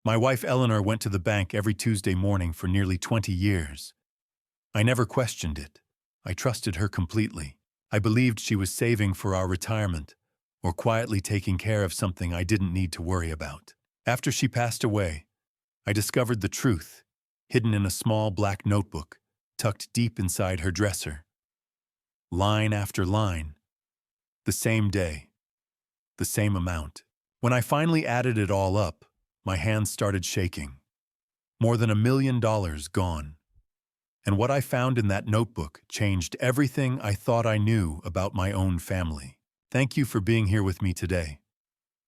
My wife Eleanor went to the bank every Tuesday morning for nearly 20 years. I never questioned it. I trusted her completely. I believed she was saving for our retirement, or quietly taking care of something I didn't need to worry about. After she passed away, I discovered the truth, hidden in a small black notebook, tucked deep inside her dresser. Line after line, the same day, the same amount. When I finally added it all up, my hands started shaking. More than $1 million gone. And what I found in that notebook changed everything I thought I knew about my own family. Thank you for being here with me today.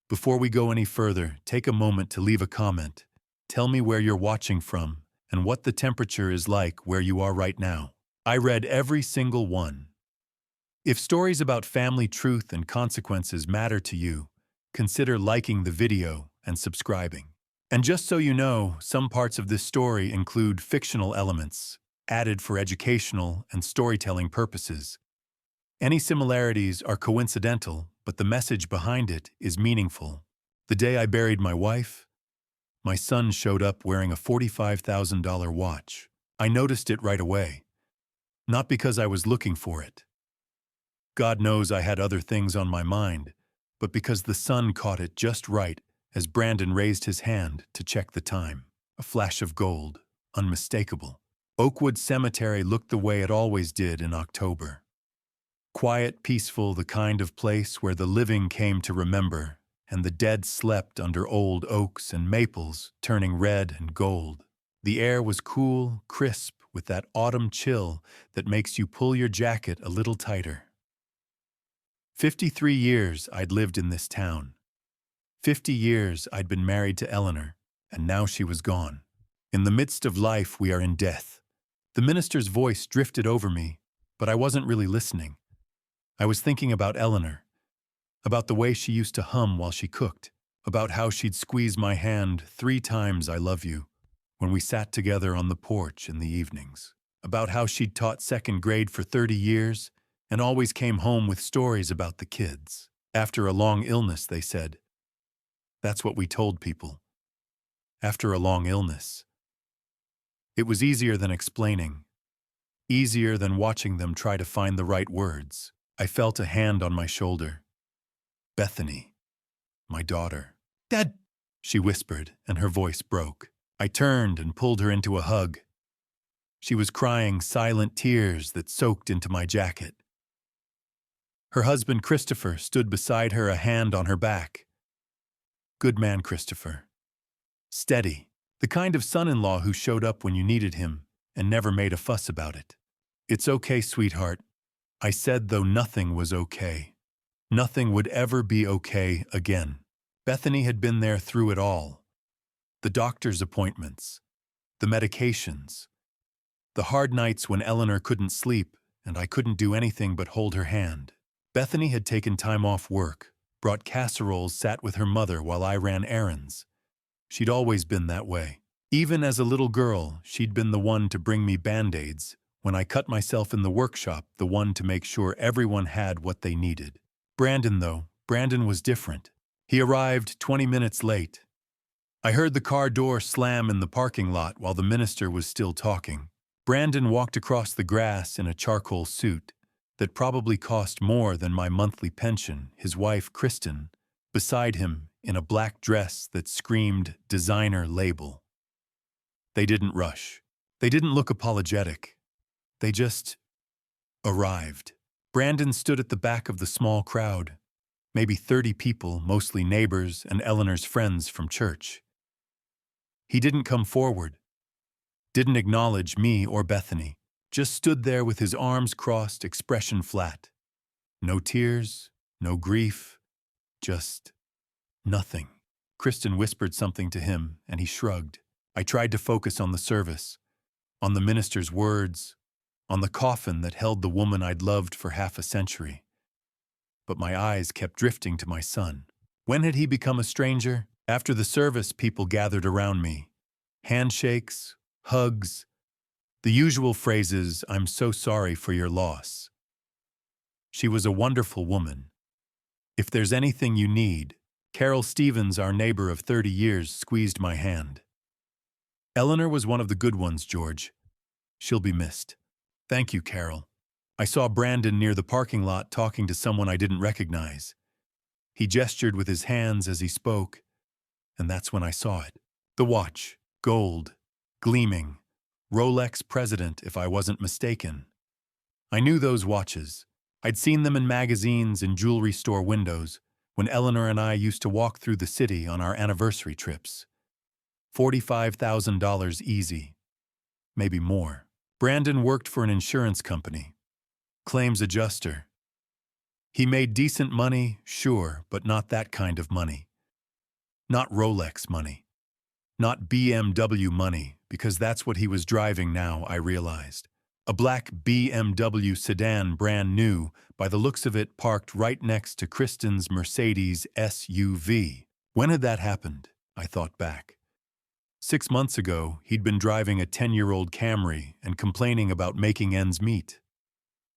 Before we go any further, take a moment to leave a comment. Tell me where you're watching from and what the temperature is like where you are right now. I read every single one. If stories about family truth and consequences matter to you, consider liking the video and subscribing. And just so you know, some parts of this story include fictional elements, added for educational and storytelling purposes. Any similarities are coincidental, but the message behind it is meaningful. The day I buried my wife, my son showed up wearing a $45,000 watch. I noticed it right away, not because I was looking for it. God knows I had other things on my mind, but because the sun caught it just right as Brandon raised his hand to check the time. A flash of gold, unmistakable. Oakwood Cemetery looked the way it always did in October. Quiet, peaceful, the kind of place where the living came to remember, and the dead slept under old oaks and maples turning red and gold. The air was cool, crisp, with that autumn chill that makes you pull your jacket a little tighter. 53 years I'd lived in this town. 50 years I'd been married to Eleanor, and now she was gone. In the midst of life, we are in death. The minister's voice drifted over me, but I wasn't really listening. I was thinking about Eleanor, about the way she used to hum while she cooked, about how she'd squeeze my hand 3 times "I love you" when we sat together on the porch in the evenings, about how she'd taught second grade for 30 years and always came home with stories about the kids. After a long illness, they said. That's what we told people. After a long illness. It was easier than explaining, easier than watching them try to find the right words. I felt a hand on my shoulder. Bethany, my daughter. "Dad," she whispered, and her voice broke. I turned and pulled her into a hug. She was crying silent tears that soaked into my jacket. Her husband, Christopher, stood beside her, a hand on her back. Good man, Christopher. Steady. The kind of son-in-law who showed up when you needed him and never made a fuss about it. "It's okay, sweetheart," I said, though nothing was okay. Nothing would ever be okay again. Bethany had been there through it all. The doctor's appointments, the medications, the hard nights when Eleanor couldn't sleep and I couldn't do anything but hold her hand. Bethany had taken time off work, brought casseroles, sat with her mother while I ran errands. She'd always been that way. Even as a little girl, she'd been the one to bring me Band-Aids. When I cut myself in the workshop, the one to make sure everyone had what they needed. Brandon was different. He arrived 20 minutes late. I heard the car door slam in the parking lot while the minister was still talking. Brandon walked across the grass in a charcoal suit that probably cost more than my monthly pension, his wife, Kristen, beside him in a black dress that screamed designer label. They didn't rush. They didn't look apologetic. They just arrived. Brandon stood at the back of the small crowd, maybe 30 people, mostly neighbors and Eleanor's friends from church. He didn't come forward, didn't acknowledge me or Bethany, just stood there with his arms crossed, expression flat. No tears, no grief, just nothing. Kristen whispered something to him, and he shrugged. I tried to focus on the service, on the minister's words, on the coffin that held the woman I'd loved for half a century. But my eyes kept drifting to my son. When had he become a stranger? After the service, people gathered around me. Handshakes, hugs, the usual phrases, "I'm so sorry for your loss." She was a wonderful woman. If there's anything you need, Carol Stevens, our neighbor of 30 years, squeezed my hand. Eleanor was one of the good ones, George. She'll be missed. Thank you, Carol. I saw Brandon near the parking lot talking to someone I didn't recognize. He gestured with his hands as he spoke, and that's when I saw it. The watch, gold, gleaming, Rolex President if I wasn't mistaken. I knew those watches. I'd seen them in magazines and jewelry store windows when Eleanor and I used to walk through the city on our anniversary trips. $45,000 easy. Maybe more. Brandon worked for an insurance company. Claims adjuster. He made decent money, sure, but not that kind of money. Not Rolex money. Not BMW money, because that's what he was driving now, I realized. A black BMW sedan, brand new, by the looks of it parked right next to Kristen's Mercedes SUV. When had that happened? I thought back. 6 months ago, he'd been driving a 10-year-old Camry and complaining about making ends meet.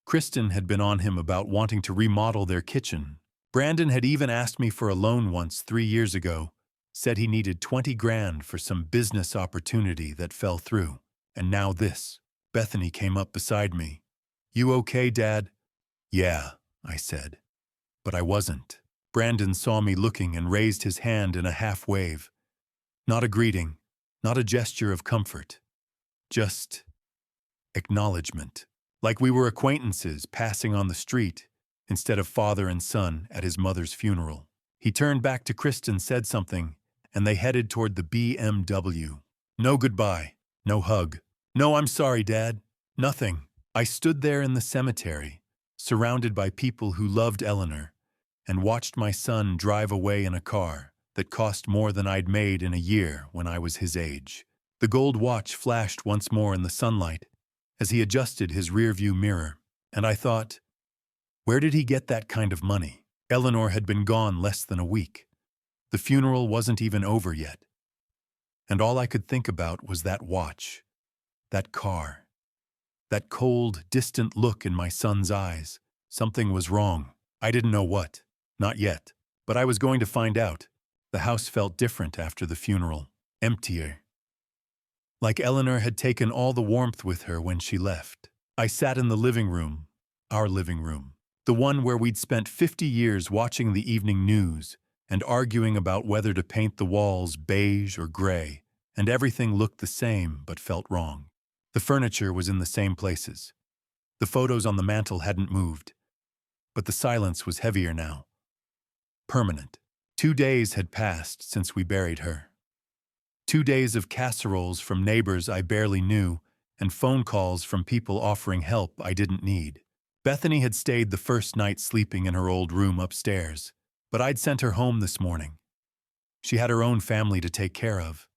Kristen had been on him about wanting to remodel their kitchen. Brandon had even asked me for a loan once 3 years ago, said he needed 20 grand for some business opportunity that fell through. And now this. Bethany came up beside me. You okay, Dad? Yeah, I said. But I wasn't. Brandon saw me looking and raised his hand in a half wave. Not a greeting, not a gesture of comfort. Just acknowledgement. Like we were acquaintances passing on the street instead of father and son at his mother's funeral. He turned back to Kristen, said something, and they headed toward the BMW. No goodbye, no hug. No, I'm sorry, Dad. Nothing. I stood there in the cemetery, surrounded by people who loved Eleanor, and watched my son drive away in a car that cost more than I'd made in a year when I was his age. The gold watch flashed once more in the sunlight as he adjusted his rearview mirror, and I thought, where did he get that kind of money? Eleanor had been gone less than a week. The funeral wasn't even over yet. And all I could think about was that watch. That car. That cold, distant look in my son's eyes. Something was wrong. I didn't know what. Not yet. But I was going to find out. The house felt different after the funeral. Emptier. Like Eleanor had taken all the warmth with her when she left. I sat in the living room. Our living room. The one where we'd spent 50 years watching the evening news and arguing about whether to paint the walls beige or gray, and everything looked the same but felt wrong. The furniture was in the same places. The photos on the mantel hadn't moved. But the silence was heavier now. Permanent. 2 days had passed since we buried her. 2 days of casseroles from neighbors I barely knew and phone calls from people offering help I didn't need. Bethany had stayed the first night sleeping in her old room upstairs, but I'd sent her home this morning. She had her own family to take care of.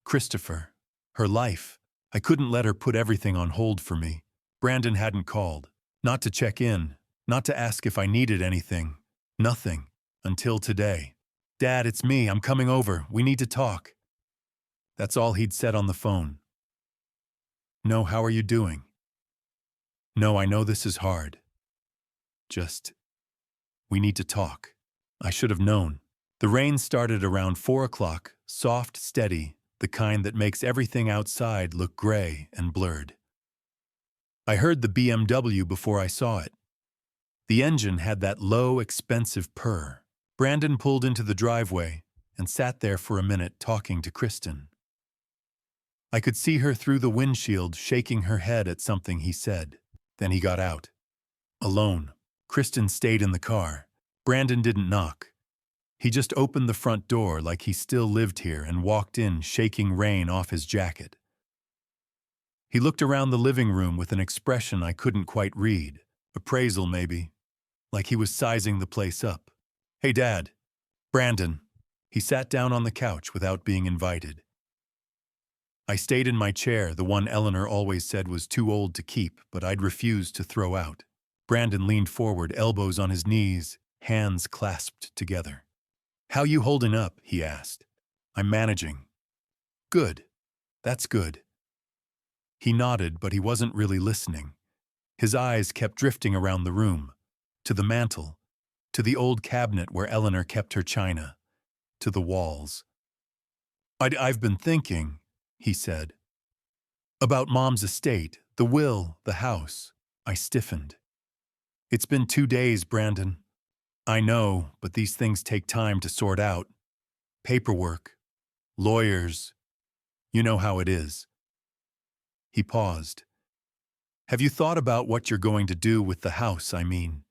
Christopher. Her life. I couldn't let her put everything on hold for me. Brandon hadn't called. Not to check in. Not to ask if I needed anything. Nothing. Until today. Dad, it's me. I'm coming over. We need to talk. That's all he'd said on the phone. No, how are you doing? No, I know this is hard. Just, we need to talk. I should have known. The rain started around 4 o'clock, soft, steady, the kind that makes everything outside look gray and blurred. I heard the BMW before I saw it. The engine had that low, expensive purr. Brandon pulled into the driveway and sat there for a minute talking to Kristen. I could see her through the windshield shaking her head at something he said. Then he got out. Alone. Kristen stayed in the car. Brandon didn't knock. He just opened the front door like he still lived here and walked in, shaking rain off his jacket. He looked around the living room with an expression I couldn't quite read. Appraisal, maybe. Like he was sizing the place up. Hey, Dad. Brandon. He sat down on the couch without being invited. I stayed in my chair, the one Eleanor always said was too old to keep, but I'd refused to throw out. Brandon leaned forward, elbows on his knees, hands clasped together. How you holding up? He asked. I'm managing. Good. That's good. He nodded, but he wasn't really listening. His eyes kept drifting around the room, to the mantel, to the old cabinet where Eleanor kept her china. to the walls. I've been thinking, he said, about Mom's estate, the will, the house. I stiffened. It's been 2 days, Brandon. I know, but these things take time to sort out. Paperwork, lawyers, you know how it is. He paused. Have you thought about what you're going to do with the house, I mean?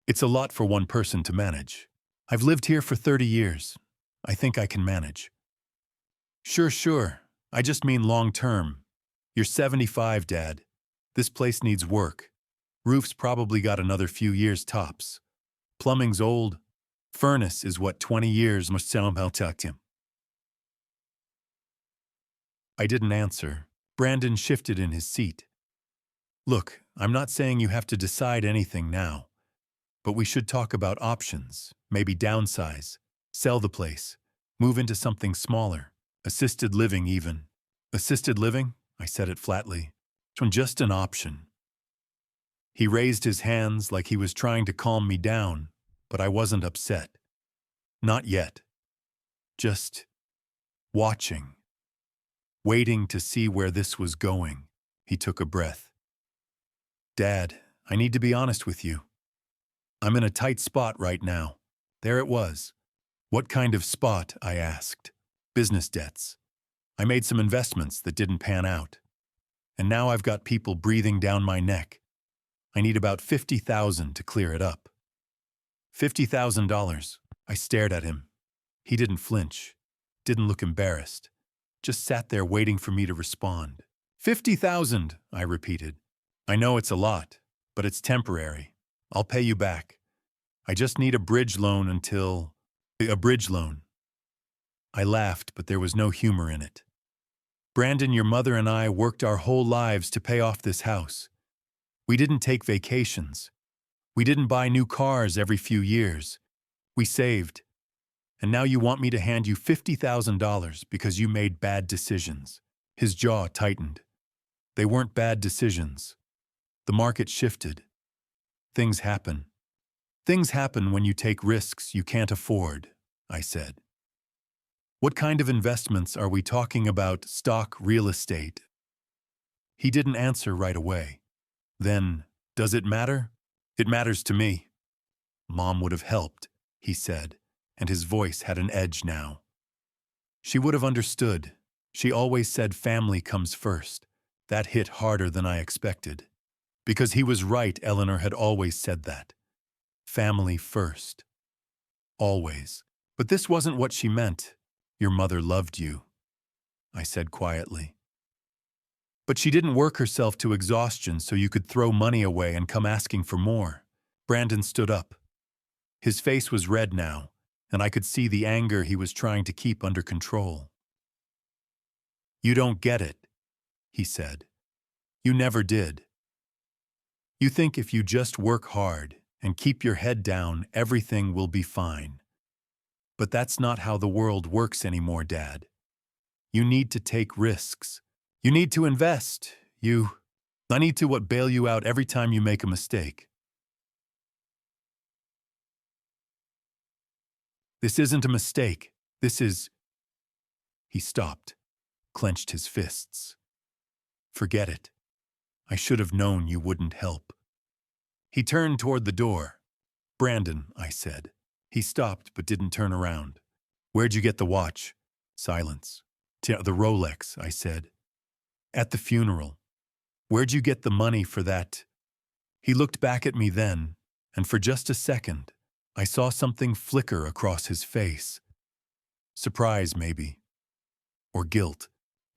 It's a lot for one person to manage. I've lived here for 30 years. I think I can manage. Sure. I just mean long term. You're 75, Dad. This place needs work. Roof's probably got another few years tops. Plumbing's old. Furnace is what 20 years must sound about him. I didn't answer. Brandon shifted in his seat. Look, I'm not saying you have to decide anything now, but we should talk about options, maybe downsize, sell the place, move into something smaller, assisted living even. Assisted living? I said it flatly. Just an option. He raised his hands like he was trying to calm me down, but I wasn't upset. Not yet. Just watching. Waiting to see where this was going. He took a breath. Dad, I need to be honest with you. I'm in a tight spot right now. There it was. What kind of spot? I asked. Business debts. I made some investments that didn't pan out. And now I've got people breathing down my neck. I need about $50,000 to clear it up. $50,000. I stared at him. He didn't flinch, didn't look embarrassed, just sat there waiting for me to respond. 50,000, I repeated. I know it's a lot, but it's temporary. I'll pay you back. I just need a bridge loan until... A bridge loan. I laughed, but there was no humor in it. Brandon, your mother and I worked our whole lives to pay off this house. We didn't take vacations. We didn't buy new cars every few years. We saved. And now you want me to hand you $50,000 because you made bad decisions. His jaw tightened. They weren't bad decisions. The market shifted. Things happen. Things happen when you take risks you can't afford, I said. What kind of investments are we talking about? Stock, real estate? He didn't answer right away. Then, does it matter? It matters to me. Mom would have helped, he said, and his voice had an edge now. She would have understood. She always said family comes first. That hit harder than I expected. Because he was right, Eleanor had always said that. Family first. Always. But this wasn't what she meant. Your mother loved you, I said quietly. But she didn't work herself to exhaustion so you could throw money away and come asking for more. Brandon stood up. His face was red now, and I could see the anger he was trying to keep under control. You don't get it, he said. You never did. You think if you just work hard and keep your head down, everything will be fine. But that's not how the world works anymore, Dad. You need to take risks. You need to invest. I need to bail you out every time you make a mistake. This isn't a mistake. This is... He stopped, clenched his fists. Forget it. I should have known you wouldn't help. He turned toward the door. Brandon, I said. He stopped but didn't turn around. Where'd you get the watch? Silence. The Rolex, I said. At the funeral. Where'd you get the money for that? He looked back at me then, and for just a second, I saw something flicker across his face. Surprise, maybe. Or guilt.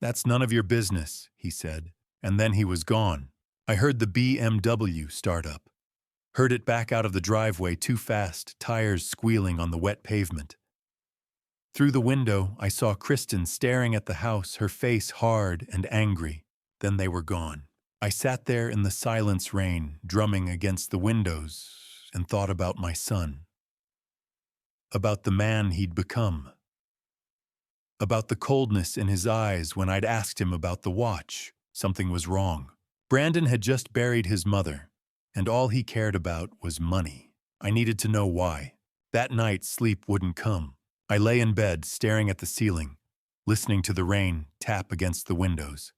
That's none of your business, he said, and then he was gone. I heard the BMW start up. Heard it back out of the driveway too fast, tires squealing on the wet pavement. Through the window, I saw Kristen staring at the house, her face hard and angry. Then they were gone. I sat there in the silence rain, drumming against the windows, and thought about my son. About the man he'd become. About the coldness in his eyes when I'd asked him about the watch. Something was wrong. Brandon had just buried his mother, and all he cared about was money. I needed to know why. That night, sleep wouldn't come. I lay in bed, staring at the ceiling, listening to the rain tap against the windows.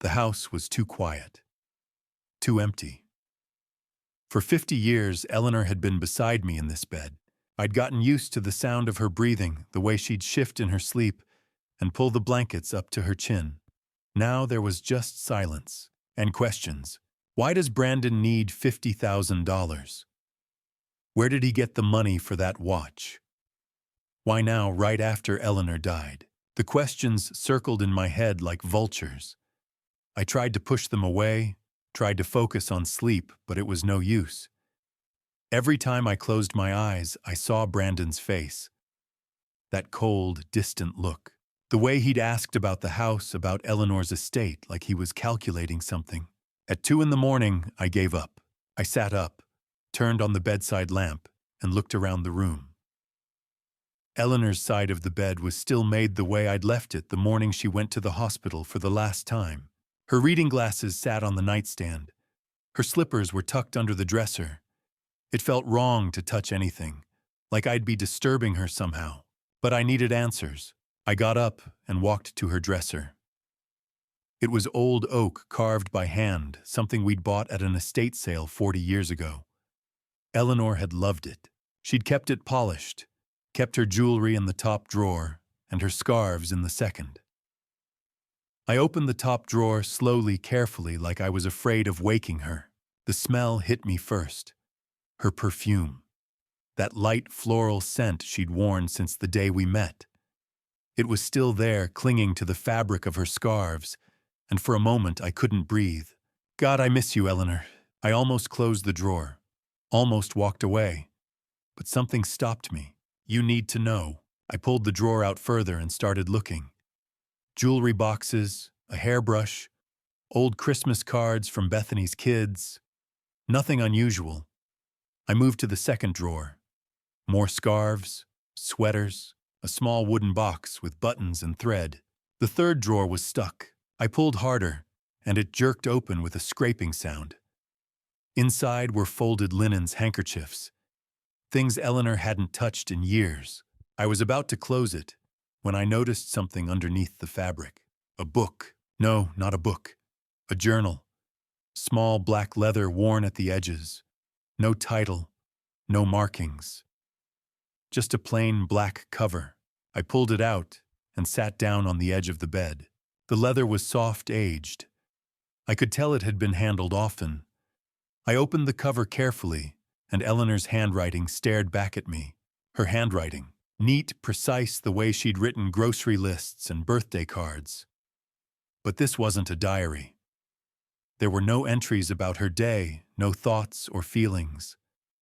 The house was too quiet, too empty. For 50 years, Eleanor had been beside me in this bed. I'd gotten used to the sound of her breathing, the way she'd shift in her sleep and pull the blankets up to her chin. Now there was just silence and questions. Why does Brandon need $50,000? Where did he get the money for that watch? Why now, right after Eleanor died? The questions circled in my head like vultures. I tried to push them away, tried to focus on sleep, but it was no use. Every time I closed my eyes, I saw Brandon's face. That cold, distant look. The way he'd asked about the house, about Eleanor's estate, like he was calculating something. At 2 a.m, I gave up. I sat up, turned on the bedside lamp, and looked around the room. Eleanor's side of the bed was still made the way I'd left it the morning she went to the hospital for the last time. Her reading glasses sat on the nightstand. Her slippers were tucked under the dresser. It felt wrong to touch anything, like I'd be disturbing her somehow. But I needed answers. I got up and walked to her dresser. It was old oak carved by hand, something we'd bought at an estate sale 40 years ago. Eleanor had loved it. She'd kept it polished, kept her jewelry in the top drawer and her scarves in the second. I opened the top drawer slowly, carefully, like I was afraid of waking her. The smell hit me first. Her perfume. That light floral scent she'd worn since the day we met. It was still there, clinging to the fabric of her scarves, and for a moment I couldn't breathe. God, I miss you, Eleanor. I almost closed the drawer, almost walked away, but something stopped me. You need to know. I pulled the drawer out further and started looking. Jewelry boxes, a hairbrush, old Christmas cards from Bethany's kids. Nothing unusual. I moved to the second drawer. More scarves, sweaters, a small wooden box with buttons and thread. The third drawer was stuck. I pulled harder, and it jerked open with a scraping sound. Inside were folded linens, handkerchiefs, things Eleanor hadn't touched in years. I was about to close it when I noticed something underneath the fabric. A book. No, not a book. A journal. Small black leather worn at the edges. No title, no markings. Just a plain black cover. I pulled it out and sat down on the edge of the bed. The leather was soft, aged. I could tell it had been handled often. I opened the cover carefully, and Eleanor's handwriting stared back at me. Her handwriting, neat, precise, the way she'd written grocery lists and birthday cards. But this wasn't a diary. There were no entries about her day, no thoughts or feelings,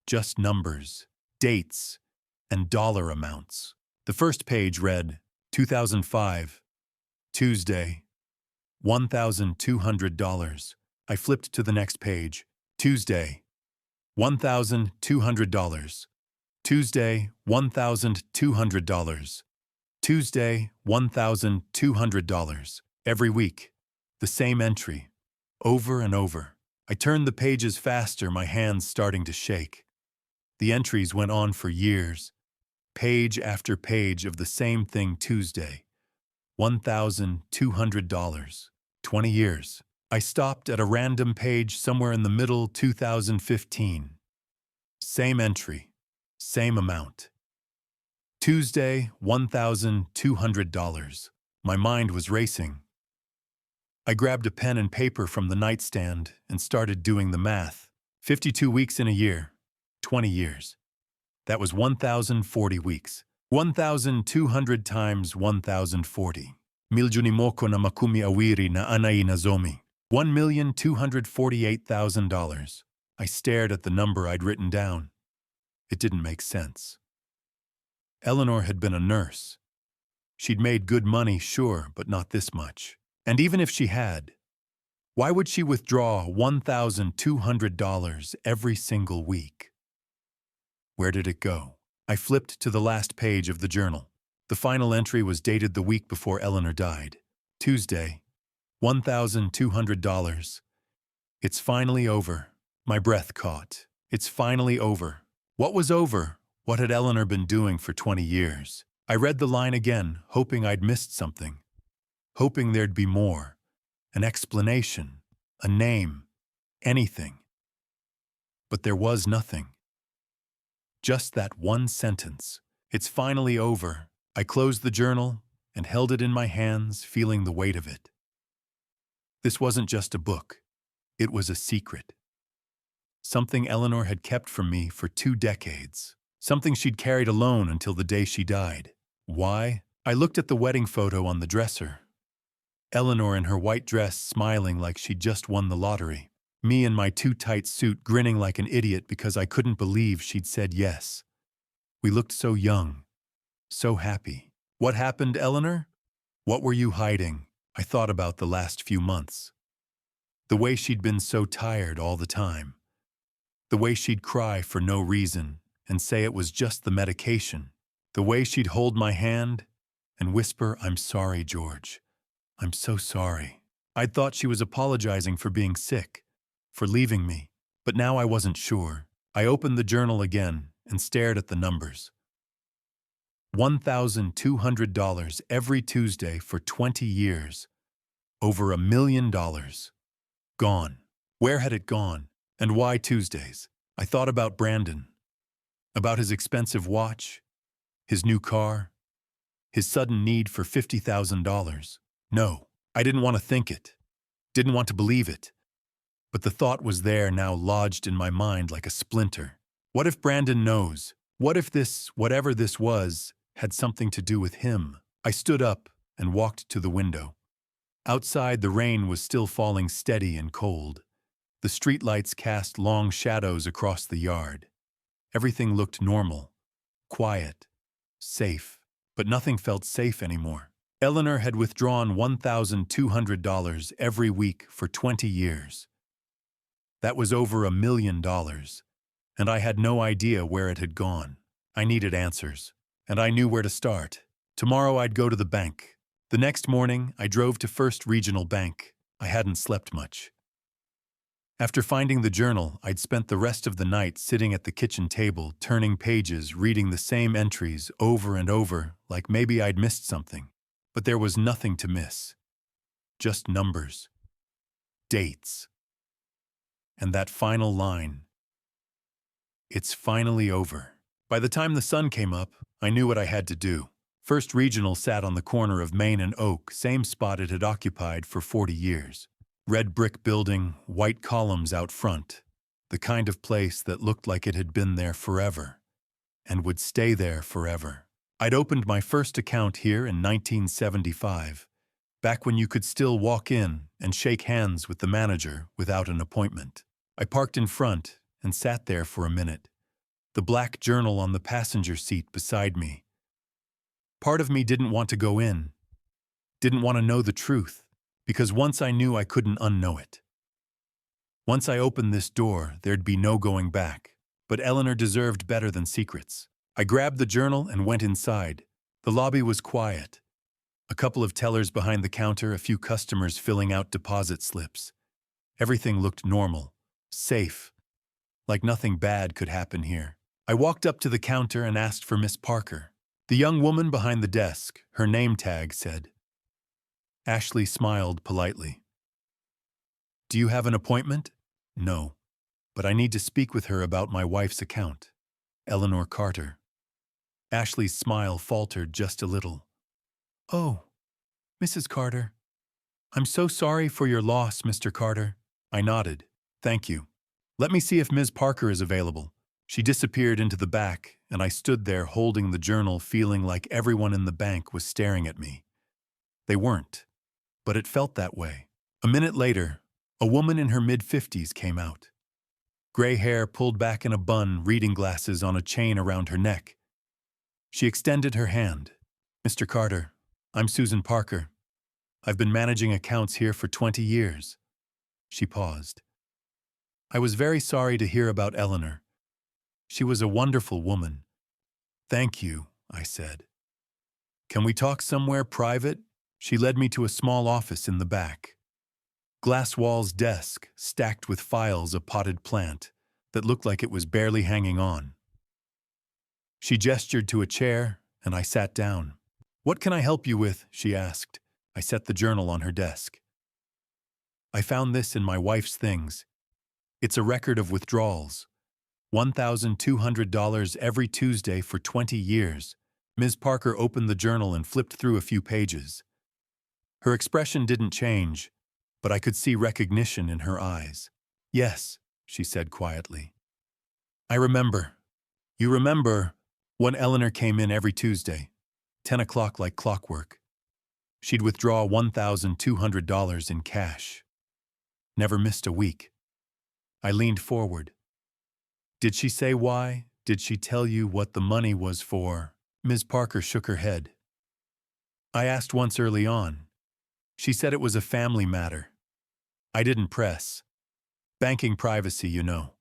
just numbers, dates, and dollar amounts. The first page read, 2005, Tuesday, $1,200. I flipped to the next page. Tuesday, $1,200. Tuesday, $1,200. Tuesday, $1,200. Every week, the same entry, over and over. I turned the pages faster, my hands starting to shake. The entries went on for years, page after page of the same thing. Tuesday, $1,200. 20 years. I stopped at a random page somewhere in the middle. 2015. Same entry, same amount. Tuesday, $1,200. My mind was racing. I grabbed a pen and paper from the nightstand and started doing the math. 52 weeks in a year, 20 years. That was 1,040 weeks. 1,200 times 1,040. Miljuni moko na makumi awiri na anai na zomi. $1,248,000. I stared at the number I'd written down. It didn't make sense. Eleanor had been a nurse. She'd made good money, sure, but not this much. And even if she had, why would she withdraw $1,200 every single week? Where did it go? I flipped to the last page of the journal. The final entry was dated the week before Eleanor died. Tuesday, $1,200. It's finally over. My breath caught. It's finally over. What was over? What had Eleanor been doing for 20 years? I read the line again, hoping I'd missed something, hoping there'd be more, an explanation, a name, anything. But there was nothing. Just that one sentence. It's finally over. I closed the journal and held it in my hands, feeling the weight of it. This wasn't just a book. It was a secret. Something Eleanor had kept from me for 2 decades. Something she'd carried alone until the day she died. Why? I looked at the wedding photo on the dresser. Eleanor in her white dress smiling like she'd just won the lottery. Me in my too tight suit grinning like an idiot because I couldn't believe she'd said yes. We looked so young, so happy. What happened, Eleanor? What were you hiding? I thought about the last few months. The way she'd been so tired all the time. The way she'd cry for no reason and say it was just the medication. The way she'd hold my hand and whisper, "I'm sorry, George. I'm so sorry." I'd thought she was apologizing for being sick, for leaving me, but now I wasn't sure. I opened the journal again and stared at the numbers. $1,200 every Tuesday for 20 years. Over $1 million. Gone. Where had it gone? And why Tuesdays? I thought about Brandon. About his expensive watch, his new car, his sudden need for $50,000. No, I didn't want to think it. Didn't want to believe it. But the thought was there now, lodged in my mind like a splinter. What if Brandon knows? What if this, whatever this was, had something to do with him? I stood up and walked to the window. Outside, the rain was still falling steady and cold. The streetlights cast long shadows across the yard. Everything looked normal, quiet, safe, but nothing felt safe anymore. Eleanor had withdrawn $1,200 every week for 20 years. That was over $1 million, and I had no idea where it had gone. I needed answers, and I knew where to start. Tomorrow I'd go to the bank. The next morning, I drove to First Regional Bank. I hadn't slept much. After finding the journal, I'd spent the rest of the night sitting at the kitchen table, turning pages, reading the same entries over and over, like maybe I'd missed something. But there was nothing to miss. Just numbers. Dates. And that final line. It's finally over. By the time the sun came up, I knew what I had to do. First Regional sat on the corner of Main and Oak, same spot it had occupied for 40 years. Red brick building, white columns out front. The kind of place that looked like it had been there forever, and would stay there forever. I'd opened my first account here in 1975, back when you could still walk in and shake hands with the manager without an appointment. I parked in front and sat there for a minute, the black journal on the passenger seat beside me. Part of me didn't want to go in, didn't want to know the truth, because once I knew I couldn't unknow it. Once I opened this door, there'd be no going back. But Eleanor deserved better than secrets. I grabbed the journal and went inside. The lobby was quiet. A couple of tellers behind the counter, a few customers filling out deposit slips. Everything looked normal, safe, like nothing bad could happen here. I walked up to the counter and asked for Miss Parker. The young woman behind the desk, her name tag said. Ashley smiled politely. "Do you have an appointment?" "No, but I need to speak with her about my wife's account." Eleanor Carter. Ashley's smile faltered just a little. "Oh, Mrs. Carter. I'm so sorry for your loss, Mr. Carter." I nodded. "Thank you. Let me see if Ms. Parker is available." She disappeared into the back, and I stood there holding the journal, feeling like everyone in the bank was staring at me. They weren't, but it felt that way. A minute later, a woman in her mid-50s came out. Gray hair pulled back in a bun, reading glasses on a chain around her neck. She extended her hand. "Mr. Carter, I'm Susan Parker. I've been managing accounts here for 20 years. She paused. "I was very sorry to hear about Eleanor. She was a wonderful woman." "Thank you," I said. "Can we talk somewhere private?" She led me to a small office in the back. Glass walls, desk, stacked with files, a potted plant that looked like it was barely hanging on. She gestured to a chair, and I sat down. "What can I help you with?" she asked. I set the journal on her desk. "I found this in my wife's things. It's a record of withdrawals. $1,200 every Tuesday for 20 years. Ms. Parker opened the journal and flipped through a few pages. Her expression didn't change, but I could see recognition in her eyes. "Yes," she said quietly. "I remember. You remember when Eleanor came in every Tuesday, 10 o'clock like clockwork. She'd withdraw $1,200 in cash. Never missed a week." I leaned forward. "Did she say why? Did she tell you what the money was for?" Ms. Parker shook her head. "I asked once early on. She said it was a family matter. I didn't press. Banking privacy, you know.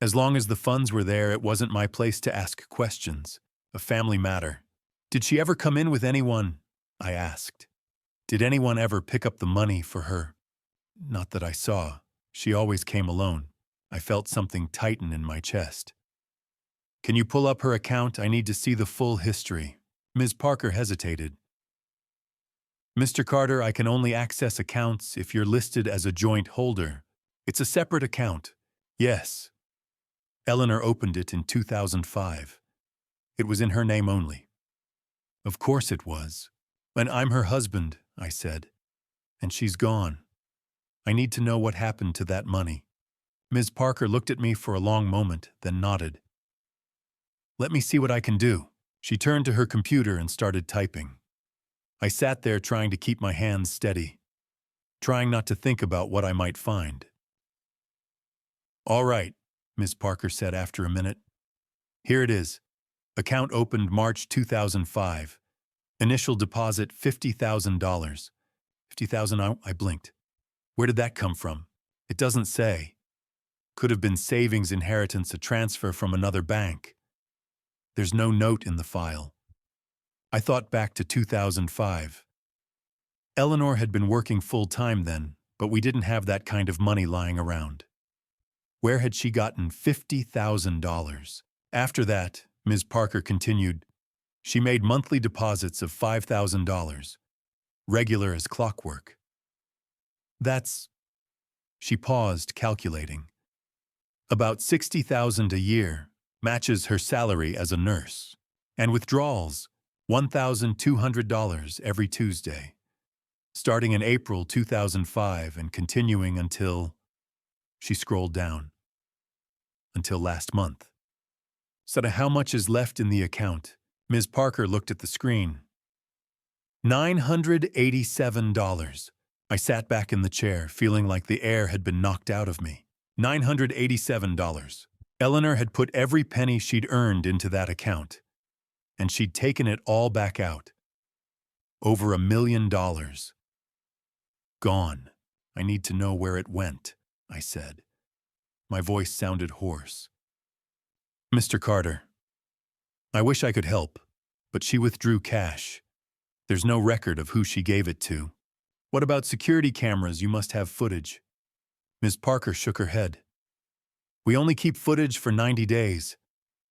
As long as the funds were there, it wasn't my place to ask questions. A family matter. Did she ever come in with anyone?" I asked. "Did anyone ever pick up the money for her?" "Not that I saw. She always came alone." I felt something tighten in my chest. "Can you pull up her account? I need to see the full history." Ms. Parker hesitated. "Mr. Carter, I can only access accounts if you're listed as a joint holder. It's a separate account." "Yes." Eleanor opened it in 2005. It was in her name only. "Of course it was. And I'm her husband," I said. "And she's gone. I need to know what happened to that money." Ms. Parker looked at me for a long moment, then nodded. "Let me see what I can do." She turned to her computer and started typing. I sat there trying to keep my hands steady, trying not to think about what I might find. "All right," Ms. Parker said after a minute. "Here it is. Account opened March 2005. Initial deposit $50,000. $50,000, I blinked. Where did that come from? It doesn't say. Could have been savings, inheritance, a transfer from another bank. There's no note in the file." I thought back to 2005. Eleanor had been working full-time then, but we didn't have that kind of money lying around. Where had she gotten $50,000? After that, Ms. Parker continued, she made monthly deposits of $5,000, regular as clockwork. That's... She paused, calculating. About $60,000 a year, matches her salary as a nurse. And withdrawals, $1,200 every Tuesday, starting in April 2005 and continuing until... She scrolled down. Until last month. So how much is left in the account? Ms. Parker looked at the screen. $987. I sat back in the chair, feeling like the air had been knocked out of me. $987. Eleanor had put every penny she'd earned into that account, and she'd taken it all back out. Over $1 million. Gone. I need to know where it went, I said. My voice sounded hoarse. "Mr. Carter, I wish I could help, but she withdrew cash. There's no record of who she gave it to. What about security cameras? You must have footage." Ms. Parker shook her head. "We only keep footage for 90 days.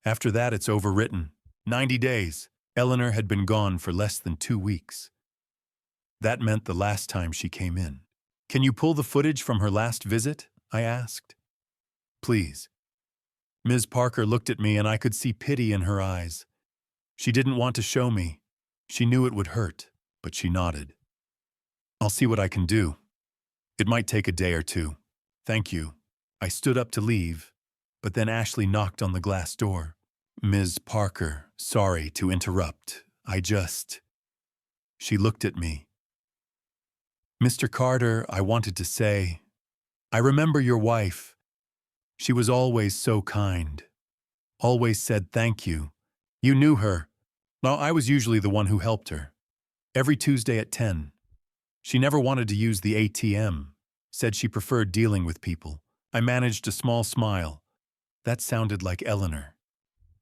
After that, it's overwritten. 90 days. Eleanor had been gone for less than 2 weeks. That meant the last time she came in." "Can you pull the footage from her last visit?" I asked. "Please." Ms. Parker looked at me and I could see pity in her eyes. She didn't want to show me. She knew it would hurt, but she nodded. "I'll see what I can do. It might take a day or two. Thank you." I stood up to leave, but then Ashley knocked on the glass door. "Ms. Parker, sorry to interrupt. She looked at me. "Mr. Carter, I wanted to say, I remember your wife. She was always so kind. Always said thank you. You knew her. Well, I was usually the one who helped her. Every Tuesday at 10. She never wanted to use the ATM. Said she preferred dealing with people. I managed a small smile. That sounded like Eleanor.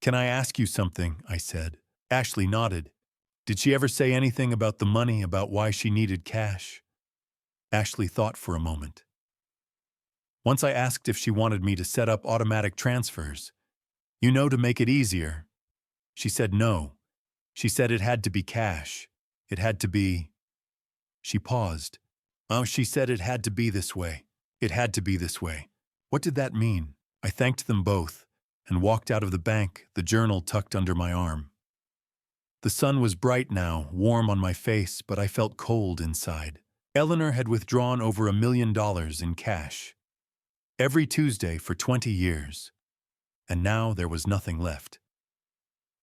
"Can I ask you something?" I said. Ashley nodded. "Did she ever say anything about the money, about why she needed cash?" Ashley thought for a moment. "Once I asked if she wanted me to set up automatic transfers, to make it easier. She said no. She said it had to be cash. It had to be... She paused. Oh, she said it had to be this way. It had to be this way. What did that mean? I thanked them both and walked out of the bank, the journal tucked under my arm. The sun was bright now, warm on my face, but I felt cold inside. Eleanor had withdrawn over $1 million in cash. Every Tuesday for 20 years. And now there was nothing left.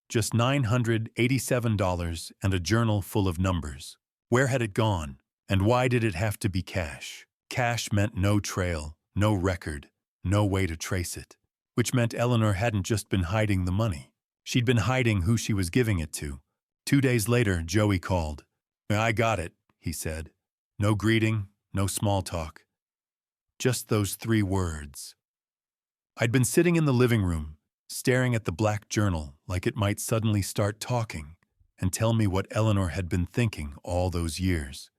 Just $987 and a journal full of numbers. Where had it gone? And why did it have to be cash? Cash meant no trail, no record, no way to trace it. Which meant Eleanor hadn't just been hiding the money. She'd been hiding who she was giving it to. 2 days later, Joey called. I got it, he said. No greeting, no small talk. Just those 3 words. I'd been sitting in the living room, staring at the black journal like it might suddenly start talking and tell me what Eleanor had been thinking all those years.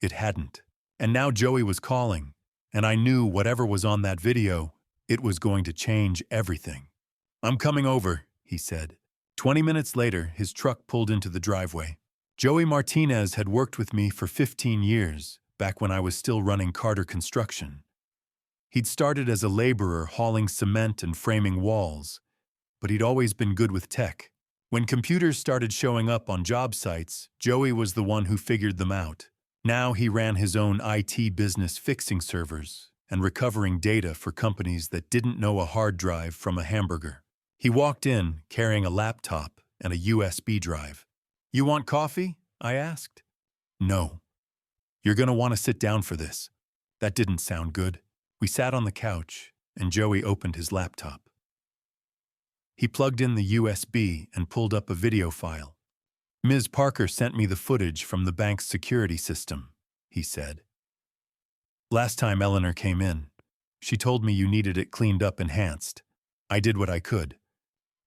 It hadn't. And now Joey was calling, and I knew whatever was on that video, it was going to change everything. I'm coming over, he said. 20 minutes later, his truck pulled into the driveway. Joey Martinez had worked with me for 15 years, back when I was still running Carter Construction. He'd started as a laborer hauling cement and framing walls, but he'd always been good with tech. When computers started showing up on job sites, Joey was the one who figured them out. Now he ran his own IT business fixing servers and recovering data for companies that didn't know a hard drive from a hamburger. He walked in carrying a laptop and a USB drive. You want coffee? I asked. No. You're going to want to sit down for this. That didn't sound good. We sat on the couch, and Joey opened his laptop. He plugged in the USB and pulled up a video file. Ms. Parker sent me the footage from the bank's security system, he said. Last time Eleanor came in, she told me you needed it cleaned up enhanced. I did what I could.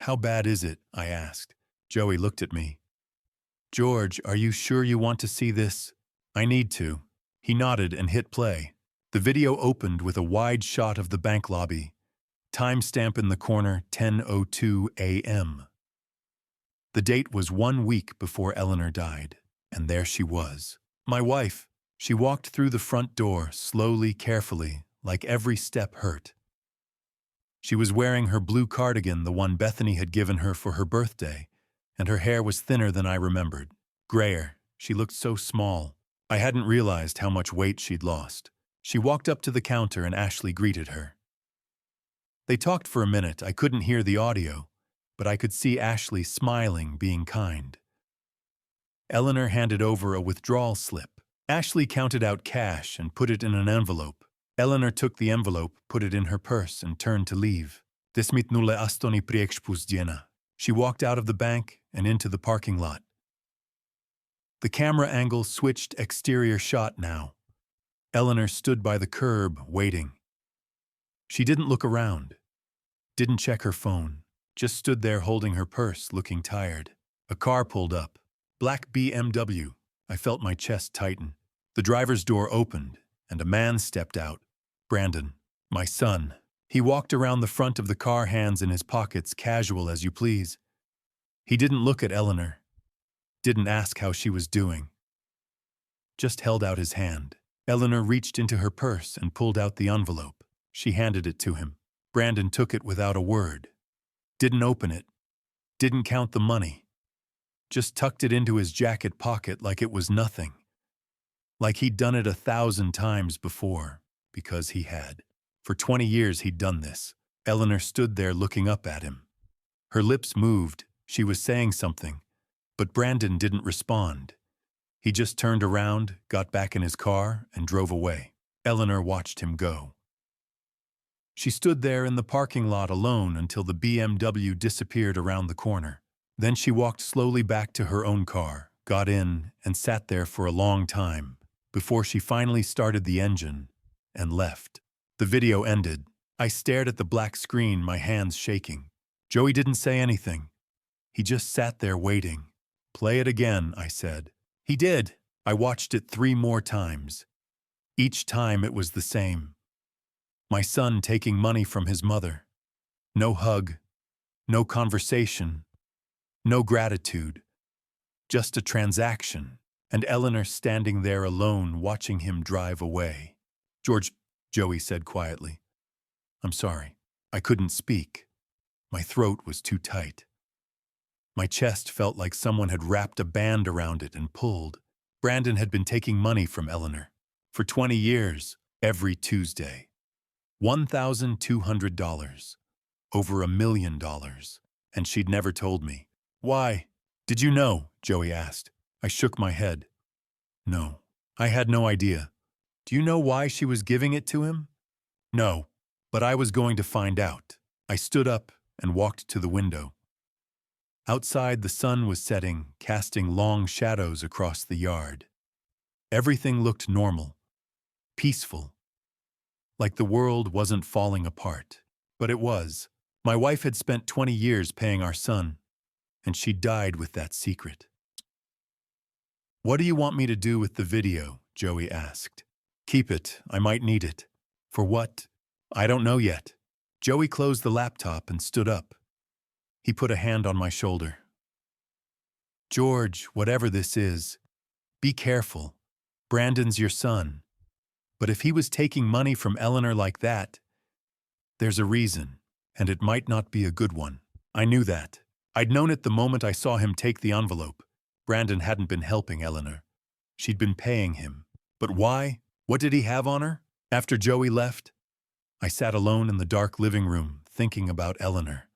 How bad is it? I asked. Joey looked at me. George, are you sure you want to see this? I need to. He nodded and hit play. The video opened with a wide shot of the bank lobby. Timestamp in the corner, 10:02 a.m. The date was 1 week before Eleanor died, and there she was. My wife. She walked through the front door, slowly, carefully, like every step hurt. She was wearing her blue cardigan, the one Bethany had given her for her birthday, and her hair was thinner than I remembered. Grayer. She looked so small. I hadn't realized how much weight she'd lost. She walked up to the counter and Ashley greeted her. They talked for a minute. I couldn't hear the audio, but I could see Ashley smiling, being kind. Eleanor handed over a withdrawal slip. Ashley counted out cash and put it in an envelope. Eleanor took the envelope, put it in her purse, and turned to leave. Desmit nulle astoni priekspusdiena. She walked out of the bank and into the parking lot. The camera angle switched exterior shot now. Eleanor stood by the curb, waiting. She didn't look around, didn't check her phone, just stood there holding her purse, looking tired. A car pulled up. Black BMW. I felt my chest tighten. The driver's door opened, and a man stepped out. Brandon, my son. He walked around the front of the car, hands in his pockets, casual as you please. He didn't look at Eleanor, didn't ask how she was doing. Just held out his hand. Eleanor reached into her purse and pulled out the envelope. She handed it to him. Brandon took it without a word. Didn't open it. Didn't count the money. Just tucked it into his jacket pocket like it was nothing. Like he'd done it 1,000 times before, because he had. For 20 years he'd done this. Eleanor stood there looking up at him. Her lips moved. She was saying something, but Brandon didn't respond. He just turned around, got back in his car, and drove away. Eleanor watched him go. She stood there in the parking lot alone until the BMW disappeared around the corner. Then she walked slowly back to her own car, got in, and sat there for a long time, before she finally started the engine and left. The video ended. I stared at the black screen, my hands shaking. Joey didn't say anything. He just sat there waiting. Play it again, I said. He did. I watched it 3 more times. Each time it was the same. My son taking money from his mother. No hug, no conversation, No gratitude, just a transaction, and Eleanor standing there alone watching him drive away. "George," Joey said quietly. "I'm sorry. I couldn't speak. My throat was too tight. My chest felt like someone had wrapped a band around it and pulled. Brandon had been taking money from Eleanor for 20 years, every Tuesday. $1,200. Over $1 million. And she'd never told me. Why? Did you know? Joey asked. I shook my head. No. I had no idea. Do you know why she was giving it to him? No. But I was going to find out. I stood up and walked to the window. Outside, the sun was setting, casting long shadows across the yard. Everything looked normal, peaceful, like the world wasn't falling apart. But it was. My wife had spent 20 years paying our son, and she died with that secret. "What do you want me to do with the video?" Joey asked. "Keep it. I might need it." "For what?" "I don't know yet." Joey closed the laptop and stood up. He put a hand on my shoulder. "George, whatever this is, be careful. Brandon's your son. But if he was taking money from Eleanor like that, there's a reason, and it might not be a good one." I knew that. I'd known it the moment I saw him take the envelope. Brandon hadn't been helping Eleanor. She'd been paying him. But why? What did he have on her? After Joey left, I sat alone in the dark living room, thinking about Eleanor.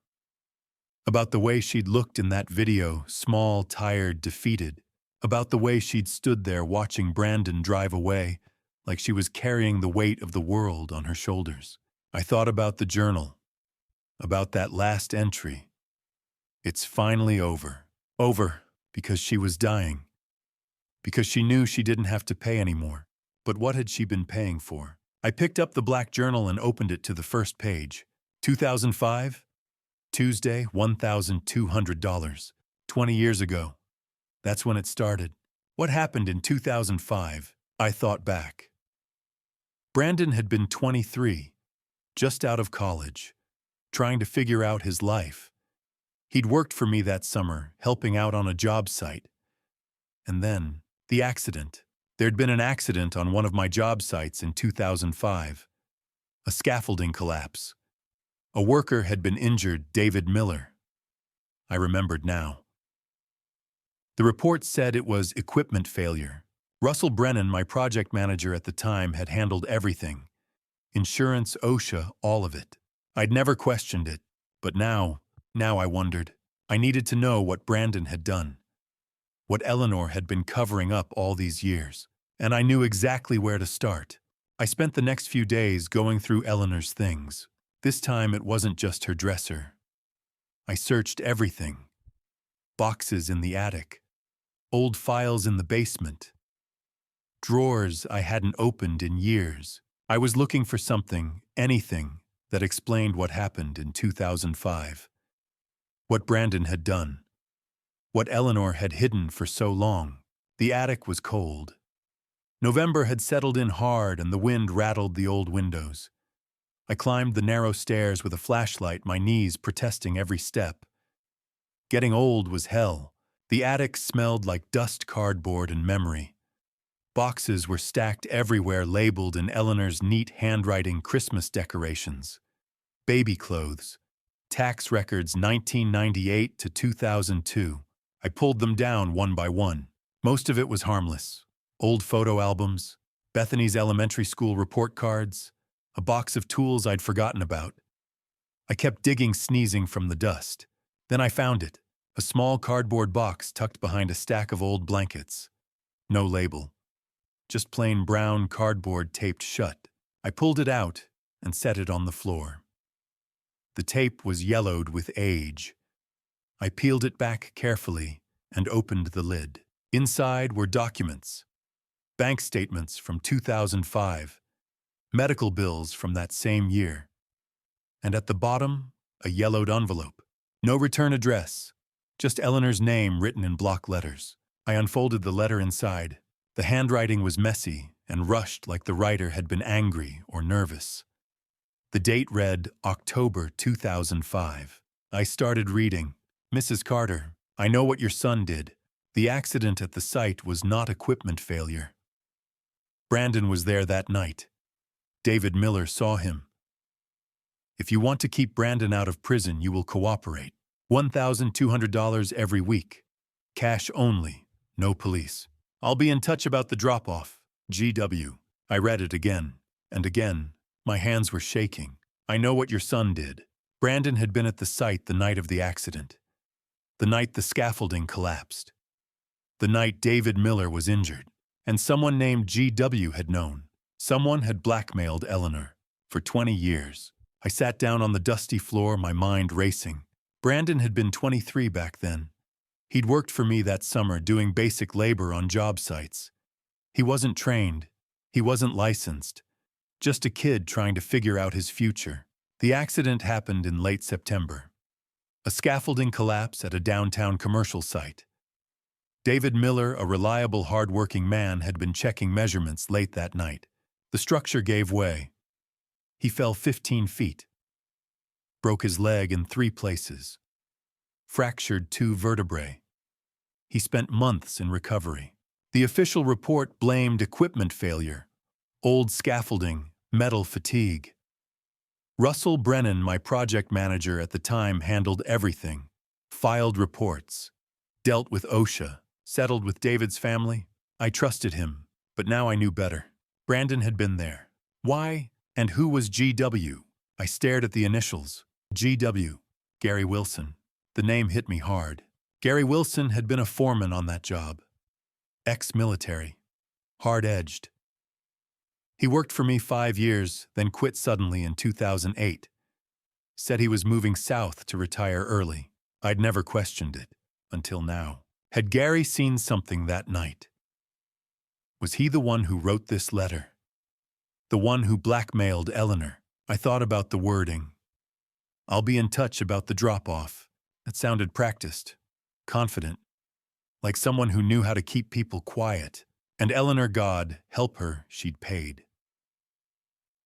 About the way she'd looked in that video, small, tired, defeated. About the way she'd stood there watching Brandon drive away, like she was carrying the weight of the world on her shoulders. I thought about the journal, about that last entry. It's finally over. Over because she was dying. Because she knew she didn't have to pay anymore. But what had she been paying for? I picked up the black journal and opened it to the first page. 2005? Tuesday, $1,200. 20 years ago. That's when it started. What happened in 2005? I thought back. Brandon had been 23, just out of college, trying to figure out his life. He'd worked for me that summer, helping out on a job site. And then, the accident. There'd been an accident on one of my job sites in 2005. A scaffolding collapse. A worker had been injured, David Miller. I remembered now. The report said it was equipment failure. Russell Brennan, my project manager at the time, had handled everything. Insurance, OSHA, all of it. I'd never questioned it, but now I wondered. I needed to know what Brandon had done. What Eleanor had been covering up all these years. And I knew exactly where to start. I spent the next few days going through Eleanor's things. This time it wasn't just her dresser. I searched everything. Boxes in the attic. Old files in the basement. Drawers I hadn't opened in years. I was looking for something, anything, that explained what happened in 2005. What Brandon had done. What Eleanor had hidden for so long. The attic was cold. November had settled in hard and the wind rattled the old windows. I climbed the narrow stairs with a flashlight, my knees protesting every step. Getting old was hell. The attic smelled like dust, cardboard, and memory. Boxes were stacked everywhere, labeled in Eleanor's neat handwriting, Christmas decorations. Baby clothes. Tax records 1998 to 2002. I pulled them down one by one. Most of it was harmless. Old photo albums, Bethany's elementary school report cards, a box of tools I'd forgotten about. I kept digging, sneezing from the dust. Then I found it, a small cardboard box tucked behind a stack of old blankets. No label. Just plain brown cardboard taped shut. I pulled it out and set it on the floor. The tape was yellowed with age. I peeled it back carefully and opened the lid. Inside were documents. Bank statements from 2005. Medical bills from that same year. And at the bottom, a yellowed envelope. No return address, just Eleanor's name written in block letters. I unfolded the letter inside. The handwriting was messy and rushed, like the writer had been angry or nervous. The date read October 2005. I started reading. Mrs. Carter, I know what your son did. The accident at the site was not equipment failure. Brandon was there that night. David Miller saw him. If you want to keep Brandon out of prison, you will cooperate. $1,200 every week. Cash only, no police. I'll be in touch about the drop-off. GW. I read it again and again. My hands were shaking. I know what your son did. Brandon had been at the site the night of the accident. The night the scaffolding collapsed. The night David Miller was injured. And someone named GW had known. Someone had blackmailed Eleanor. For 20 years. I sat down on the dusty floor, my mind racing. Brandon had been 23 back then. He'd worked for me that summer doing basic labor on job sites. He wasn't trained. He wasn't licensed. Just a kid trying to figure out his future. The accident happened in late September. A scaffolding collapse at a downtown commercial site. David Miller, a reliable, hard-working man, had been checking measurements late that night. The structure gave way. He fell 15 feet. Broke his leg in 3 places. Fractured 2 vertebrae. He spent months in recovery. The official report blamed equipment failure, old scaffolding, metal fatigue. Russell Brennan, my project manager at the time, handled everything. Filed reports. Dealt with OSHA. Settled with David's family. I trusted him, but now I knew better. Brandon had been there. Why and who was GW? I stared at the initials. GW. Gary Wilson. The name hit me hard. Gary Wilson had been a foreman on that job. Ex-military. Hard-edged. He worked for me 5 years, then quit suddenly in 2008. Said he was moving south to retire early. I'd never questioned it, until now. Had Gary seen something that night? Was he the one who wrote this letter? The one who blackmailed Eleanor? I thought about the wording. I'll be in touch about the drop-off. It sounded practiced, confident, like someone who knew how to keep people quiet. And Eleanor, God help her, she'd paid.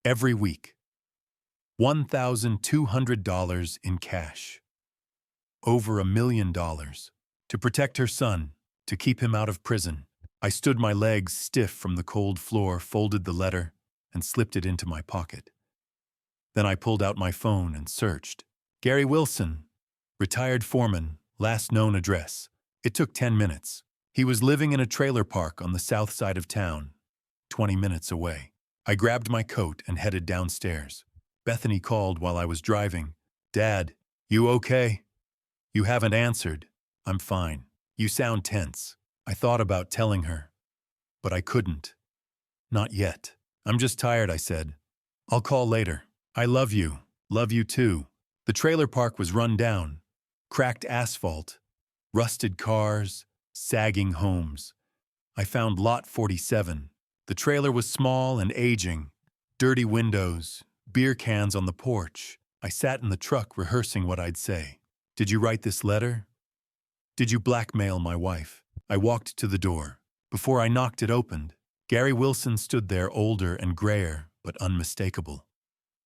Every week. $1,200 in cash. Over $1 million. To protect her son, to keep him out of prison. I stood, my legs stiff from the cold floor, folded the letter, and slipped it into my pocket. Then I pulled out my phone and searched. Gary Wilson, retired foreman, last known address. It took 10 minutes. He was living in a trailer park on the south side of town, 20 minutes away. I grabbed my coat and headed downstairs. Bethany called while I was driving. Dad, you okay? You haven't answered. I'm fine. You sound tense. I thought about telling her, but I couldn't. Not yet. I'm just tired, I said. I'll call later. I love you. Love you too. The trailer park was run down. Cracked asphalt. Rusted cars. Sagging homes. I found lot 47. The trailer was small and aging. Dirty windows. Beer cans on the porch. I sat in the truck rehearsing what I'd say. Did you write this letter? Did you blackmail my wife? I walked to the door. Before I knocked, it opened. Gary Wilson stood there, older and grayer, but unmistakable.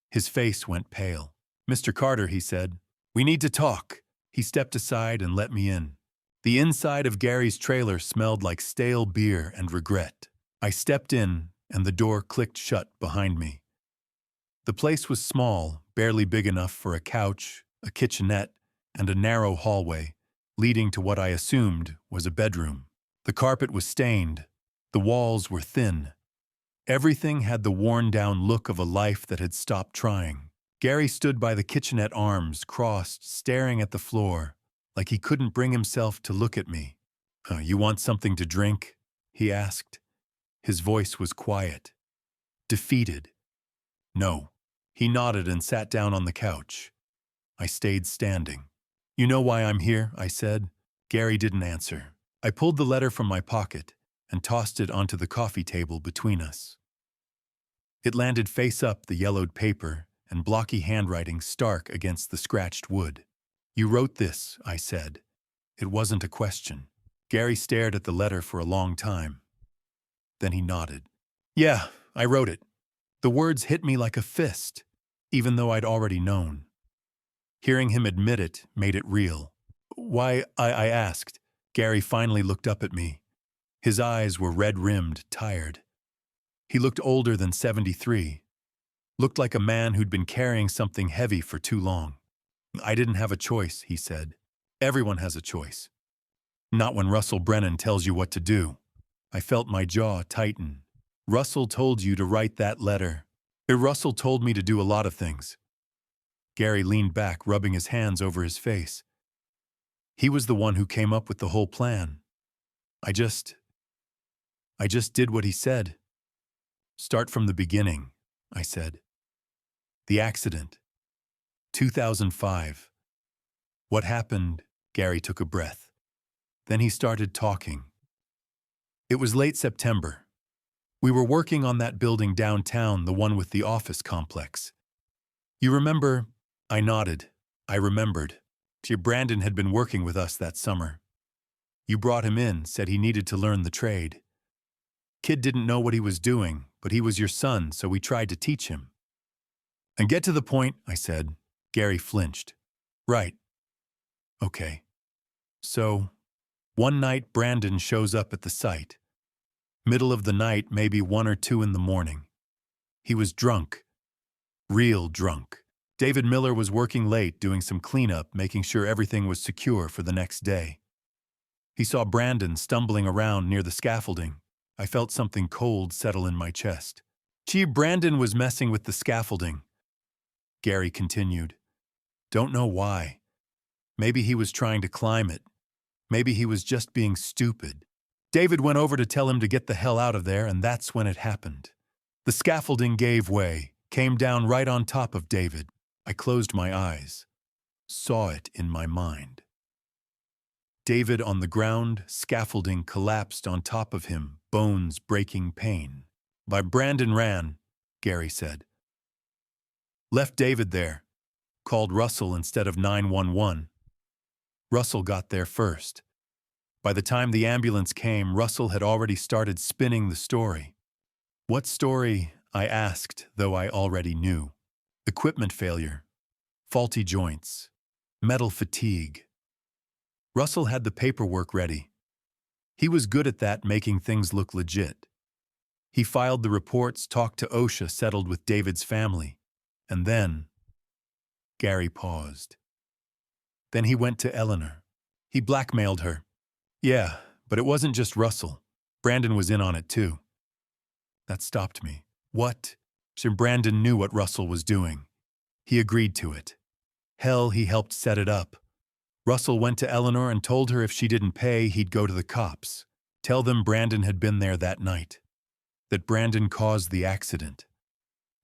His face went pale. Mr. Carter, he said, we need to talk. He stepped aside and let me in. The inside of Gary's trailer smelled like stale beer and regret. I stepped in, and the door clicked shut behind me. The place was small, barely big enough for a couch, a kitchenette, and a narrow hallway, leading to what I assumed was a bedroom. The carpet was stained. The walls were thin. Everything had the worn-down look of a life that had stopped trying. Gary stood by the kitchenette, arms crossed, staring at the floor, like he couldn't bring himself to look at me. You want something to drink? He asked. His voice was quiet, defeated. No. He nodded and sat down on the couch. I stayed standing. You know why I'm here, I said. Gary didn't answer. I pulled the letter from my pocket and tossed it onto the coffee table between us. It landed face up, the yellowed paper and blocky handwriting stark against the scratched wood. You wrote this, I said. It wasn't a question. Gary stared at the letter for a long time. Then he nodded. Yeah, I wrote it. The words hit me like a fist, even though I'd already known. Hearing him admit it made it real. Why, I asked. Gary finally looked up at me. His eyes were red-rimmed, tired. He looked older than 73. Looked like a man who'd been carrying something heavy for too long. I didn't have a choice, he said. Everyone has a choice. Not when Russell Brennan tells you what to do. I felt my jaw tighten. Russell told you to write that letter. Russell told me to do a lot of things. Gary leaned back, rubbing his hands over his face. He was the one who came up with the whole plan. I just did what he said. Start from the beginning, I said. The accident. 2005. What happened? Gary took a breath. Then he started talking. It was late September. We were working on that building downtown, the one with the office complex. You remember? I nodded. I remembered. Brandon had been working with us that summer. You brought him in, said he needed to learn the trade. Kid didn't know what he was doing, but he was your son, so we tried to teach him. And get to the point, I said. Gary flinched. Right. Okay. So, one night Brandon shows up at the site. Middle of the night, maybe 1 or 2 in the morning. He was drunk. Real drunk. David Miller was working late, doing some cleanup, making sure everything was secure for the next day. He saw Brandon stumbling around near the scaffolding. I felt something cold settle in my chest. Brandon was messing with the scaffolding. Gary continued. Don't know why. Maybe he was trying to climb it. Maybe he was just being stupid. David went over to tell him to get the hell out of there, and that's when it happened. The scaffolding gave way, came down right on top of David. I closed my eyes, saw it in my mind. David on the ground, scaffolding collapsed on top of him, bones breaking pain. Brandon ran, Gary said. Left David there. Called Russell instead of 911. Russell got there first. By the time the ambulance came, Russell had already started spinning the story. What story? I asked, though I already knew. Equipment failure, faulty joints, metal fatigue. Russell had the paperwork ready. He was good at that, making things look legit. He filed the reports, talked to OSHA, settled with David's family. And then, Gary paused. Then he went to Eleanor. He blackmailed her. Yeah, but it wasn't just Russell. Brandon was in on it too. That stopped me. What? Brandon knew what Russell was doing. He agreed to it. Hell, he helped set it up. Russell went to Eleanor and told her if she didn't pay, he'd go to the cops. Tell them Brandon had been there that night. That Brandon caused the accident.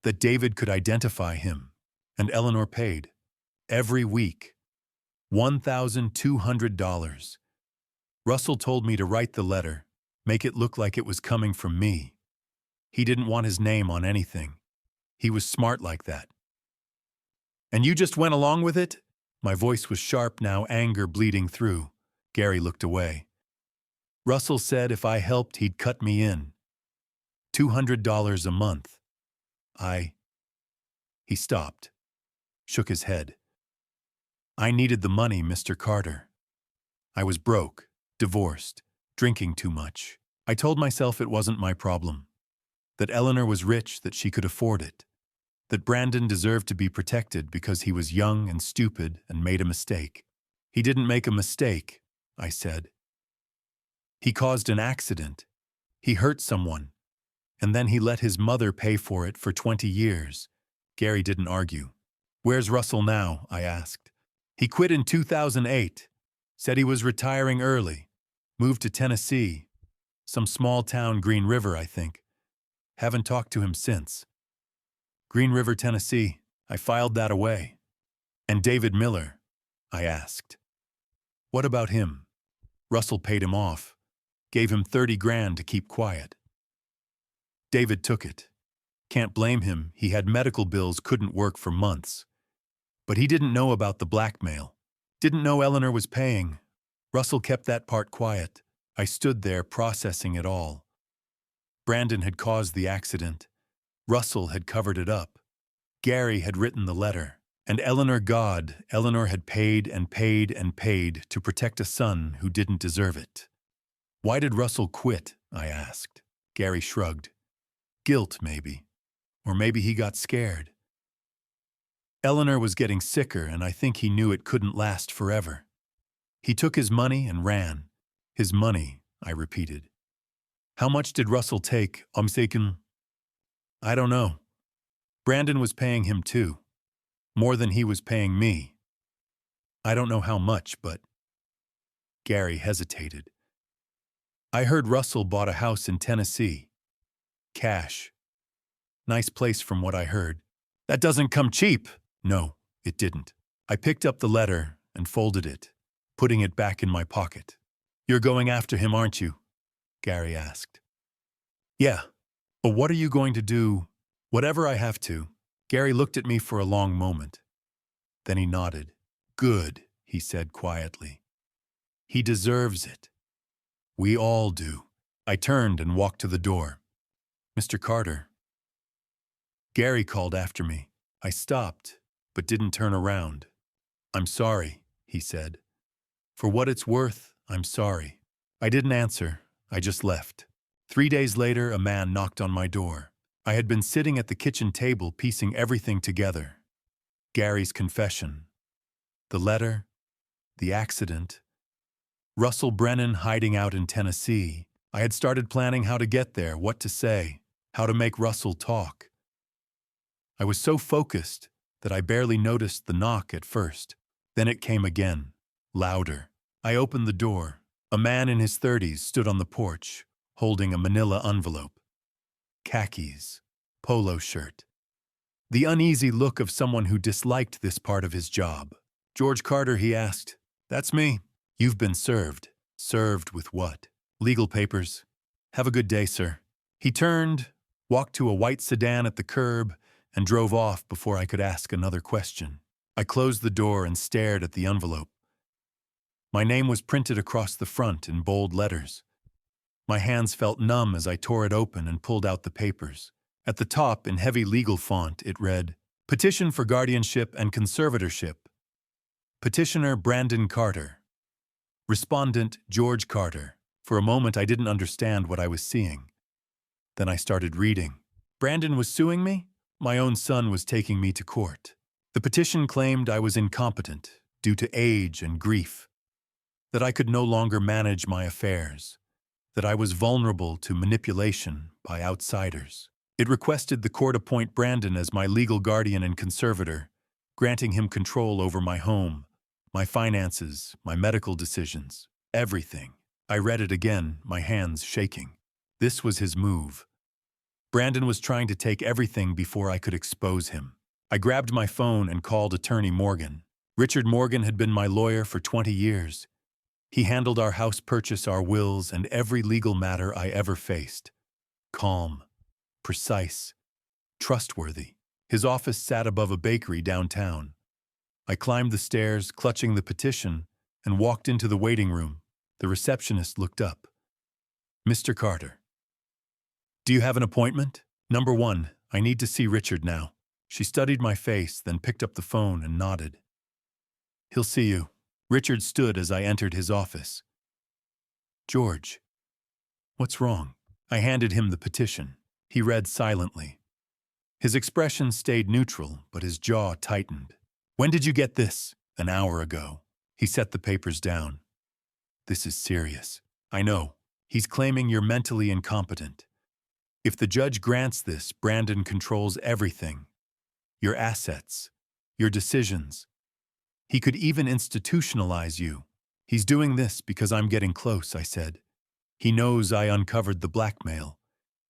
That David could identify him. And Eleanor paid. Every week. $1,200. Russell told me to write the letter, make it look like it was coming from me. He didn't want his name on anything. He was smart like that. And you just went along with it? My voice was sharp now, anger bleeding through. Gary looked away. Russell said if I helped, he'd cut me in. $200 a month. He stopped, shook his head. I needed the money, Mr. Carter. I was broke, divorced, drinking too much. I told myself it wasn't my problem. That Eleanor was rich, that she could afford it. That Brandon deserved to be protected because he was young and stupid and made a mistake. He didn't make a mistake, I said. He caused an accident. He hurt someone. And then he let his mother pay for it for 20 years. Gary didn't argue. Where's Russell now? I asked. He quit in 2008. Said he was retiring early. Moved to Tennessee. Some small town, Green River, I think. Haven't talked to him since. Green River, Tennessee. I filed that away. And David Miller? I asked. What about him? Russell paid him off. Gave him 30 grand to keep quiet. David took it. Can't blame him. He had medical bills, couldn't work for months. But he didn't know about the blackmail. Didn't know Eleanor was paying. Russell kept that part quiet. I stood there processing it all. Brandon had caused the accident. Russell had covered it up. Gary had written the letter. And Eleanor had paid and paid and paid to protect a son who didn't deserve it. Why did Russell quit? I asked. Gary shrugged. Guilt, maybe. Or maybe he got scared. Eleanor was getting sicker, and I think he knew it couldn't last forever. He took his money and ran. His money, I repeated. How much did Russell take? I don't know. Brandon was paying him too. More than he was paying me. I don't know how much, but... Gary hesitated. I heard Russell bought a house in Tennessee. Cash. Nice place from what I heard. That doesn't come cheap. No, it didn't. I picked up the letter and folded it, putting it back in my pocket. You're going after him, aren't you? Gary asked. Yeah, but what are you going to do? Whatever I have to. Gary looked at me for a long moment. Then he nodded. Good, he said quietly. He deserves it. We all do. I turned and walked to the door. Mr. Carter. Gary called after me. I stopped, but didn't turn around. I'm sorry, he said. For what it's worth, I'm sorry. I didn't answer. I just left. 3 days later, a man knocked on my door. I had been sitting at the kitchen table piecing everything together. Gary's confession. The letter. The accident. Russell Brennan hiding out in Tennessee. I had started planning how to get there, what to say, how to make Russell talk. I was so focused that I barely noticed the knock at first. Then it came again, louder. I opened the door. A man in his 30s stood on the porch, holding a manila envelope. Khakis, polo shirt. The uneasy look of someone who disliked this part of his job. George Carter, he asked. That's me. You've been served. Served with what? Legal papers. Have a good day, sir. He turned, walked to a white sedan at the curb, and drove off before I could ask another question. I closed the door and stared at the envelope. My name was printed across the front in bold letters. My hands felt numb as I tore it open and pulled out the papers. At the top, in heavy legal font, it read, Petition for Guardianship and Conservatorship. Petitioner Brandon Carter. Respondent George Carter. For a moment, I didn't understand what I was seeing. Then I started reading. Brandon was suing me? My own son was taking me to court. The petition claimed I was incompetent due to age and grief, that I could no longer manage my affairs, that I was vulnerable to manipulation by outsiders. It requested the court appoint Brandon as my legal guardian and conservator, granting him control over my home, my finances, my medical decisions, everything. I read it again, my hands shaking. This was his move. Brandon was trying to take everything before I could expose him. I grabbed my phone and called Attorney Morgan. Richard Morgan had been my lawyer for 20 years. He handled our house purchase, our wills, and every legal matter I ever faced. Calm, precise, trustworthy. His office sat above a bakery downtown. I climbed the stairs, clutching the petition, and walked into the waiting room. The receptionist looked up. Mr. Carter. Do you have an appointment? Number 1, I need to see Richard now. She studied my face, then picked up the phone and nodded. He'll see you. Richard stood as I entered his office. George. What's wrong? I handed him the petition. He read silently. His expression stayed neutral, but his jaw tightened. When did you get this? An hour ago. He set the papers down. This is serious. I know. He's claiming you're mentally incompetent. If the judge grants this, Brandon controls everything. Your assets, your decisions. He could even institutionalize you. He's doing this because I'm getting close, I said. He knows I uncovered the blackmail.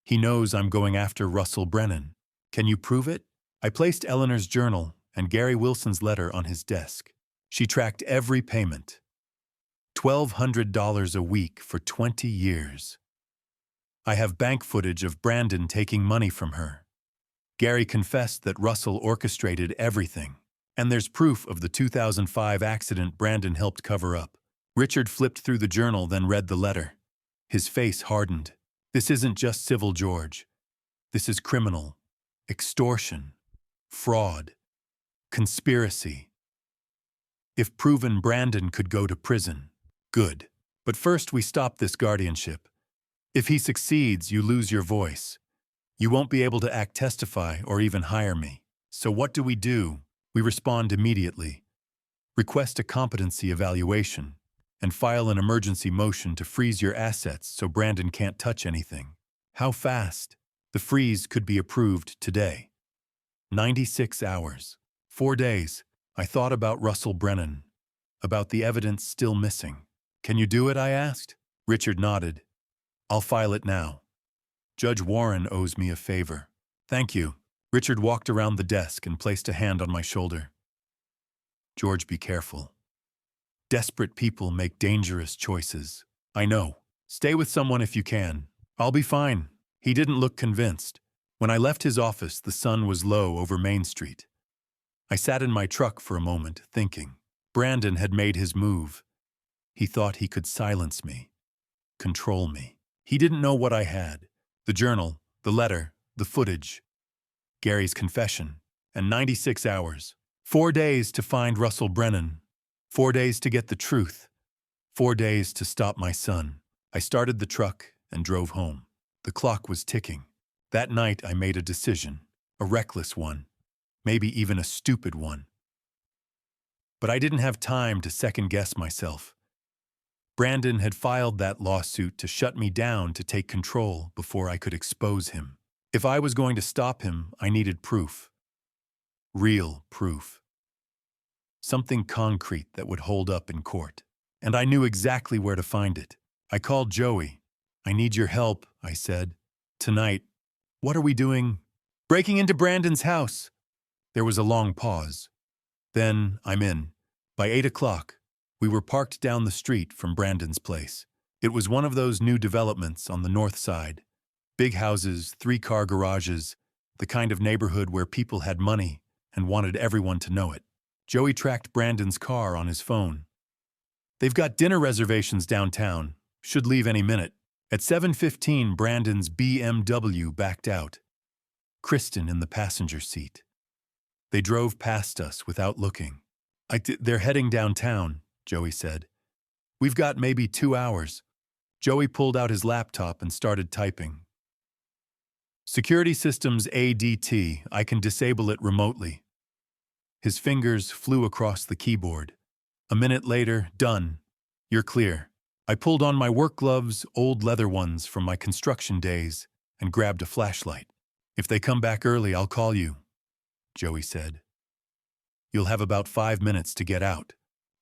He knows I'm going after Russell Brennan. Can you prove it? I placed Eleanor's journal and Gary Wilson's letter on his desk. She tracked every payment. $1,200 a week for 20 years. I have bank footage of Brandon taking money from her. Gary confessed that Russell orchestrated everything. And there's proof of the 2005 accident Brandon helped cover up. Richard flipped through the journal, then read the letter. His face hardened. This isn't just civil, George. This is criminal. Extortion. Fraud. Conspiracy. If proven, Brandon could go to prison. Good. But first we stop this guardianship. If he succeeds, you lose your voice. You won't be able to testify, or even hire me. So what do? We respond immediately. Request a competency evaluation and file an emergency motion to freeze your assets so Brandon can't touch anything. How fast? The freeze could be approved today. 96 hours. 4 days. I thought about Russell Brennan, about the evidence still missing. Can you do it? I asked. Richard nodded. I'll file it now. Judge Warren owes me a favor. Thank you. Richard walked around the desk and placed a hand on my shoulder. George, be careful. Desperate people make dangerous choices. I know. Stay with someone if you can. I'll be fine. He didn't look convinced. When I left his office, the sun was low over Main Street. I sat in my truck for a moment, thinking. Brandon had made his move. He thought he could silence me, control me. He didn't know what I had. The journal, the letter, the footage, Gary's confession, and 96 hours. 4 days to find Russell Brennan. 4 days to get the truth. 4 days to stop my son. I started the truck and drove home. The clock was ticking. That night I made a decision, a reckless one, maybe even a stupid one. But I didn't have time to second-guess myself. Brandon had filed that lawsuit to shut me down, to take control before I could expose him. If I was going to stop him, I needed proof. Real proof. Something concrete that would hold up in court. And I knew exactly where to find it. I called Joey. I need your help, I said. Tonight. What are we doing? Breaking into Brandon's house. There was a long pause. Then I'm in. By 8 o'clock, we were parked down the street from Brandon's place. It was one of those new developments on the north side. Big houses, 3-car garages, the kind of neighborhood where people had money and wanted everyone to know it. Joey tracked Brandon's car on his phone. They've got dinner reservations downtown. Should leave any minute. At 7:15, Brandon's BMW backed out. Kristen in the passenger seat. They drove past us without looking. They're heading downtown, Joey said. We've got maybe 2 hours. Joey pulled out his laptop and started typing. Security systems ADT, I can disable it remotely. His fingers flew across the keyboard. A minute later, done. You're clear. I pulled on my work gloves, old leather ones from my construction days, and grabbed a flashlight. If they come back early, I'll call you, Joey said. You'll have about 5 minutes to get out.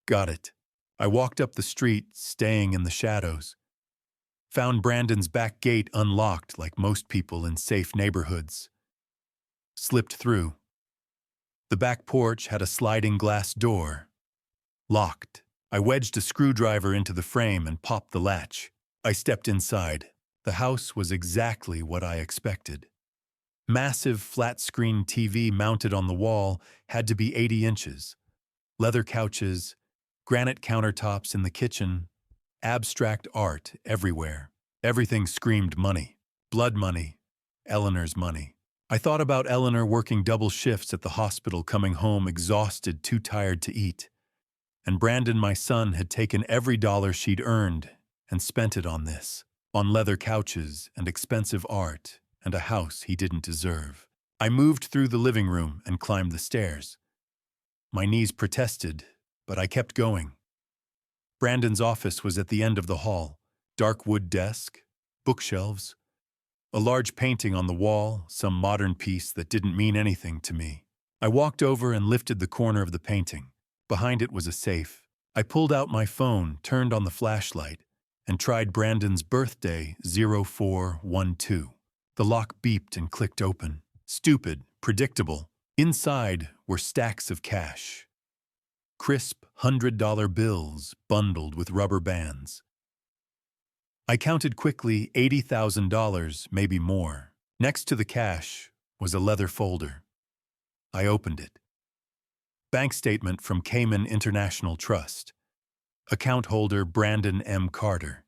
Got it. I walked up the street, staying in the shadows. Found Brandon's back gate unlocked like most people in safe neighborhoods. Slipped through. The back porch had a sliding glass door. Locked. I wedged a screwdriver into the frame and popped the latch. I stepped inside. The house was exactly what I expected. Massive flat-screen TV mounted on the wall had to be 80 inches. Leather couches, granite countertops in the kitchen, abstract art everywhere. Everything screamed money. Blood money. Eleanor's money. I thought about Eleanor working double shifts at the hospital, coming home exhausted, too tired to eat. And Brandon, my son, had taken every dollar she'd earned and spent it on this, on leather couches and expensive art and a house he didn't deserve. I moved through the living room and climbed the stairs. My knees protested, but I kept going. Brandon's office was at the end of the hall. Dark wood desk, bookshelves, a large painting on the wall, some modern piece that didn't mean anything to me. I walked over and lifted the corner of the painting. Behind it was a safe. I pulled out my phone, turned on the flashlight, and tried Brandon's birthday, 0412. The lock beeped and clicked open. Stupid, predictable. Inside were stacks of cash. Crisp $100 bills bundled with rubber bands. I counted quickly, $80,000, maybe more. Next to the cash was a leather folder. I opened it. Bank statement from Cayman International Trust. Account holder Brandon M. Carter.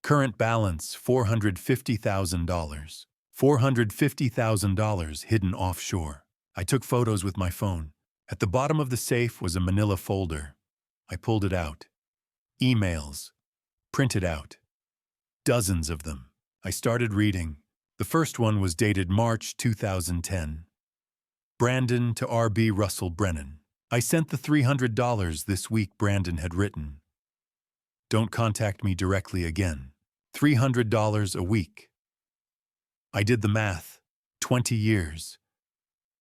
Current balance $450,000. $450,000 hidden offshore. I took photos with my phone. At the bottom of the safe was a manila folder. I pulled it out. Emails. Printed out. Dozens of them. I started reading. The first one was dated March 2010. Brandon to R.B. Russell Brennan. I sent the $300 this week, Brandon had written. Don't contact me directly again. $300 a week. I did the math. 20 years.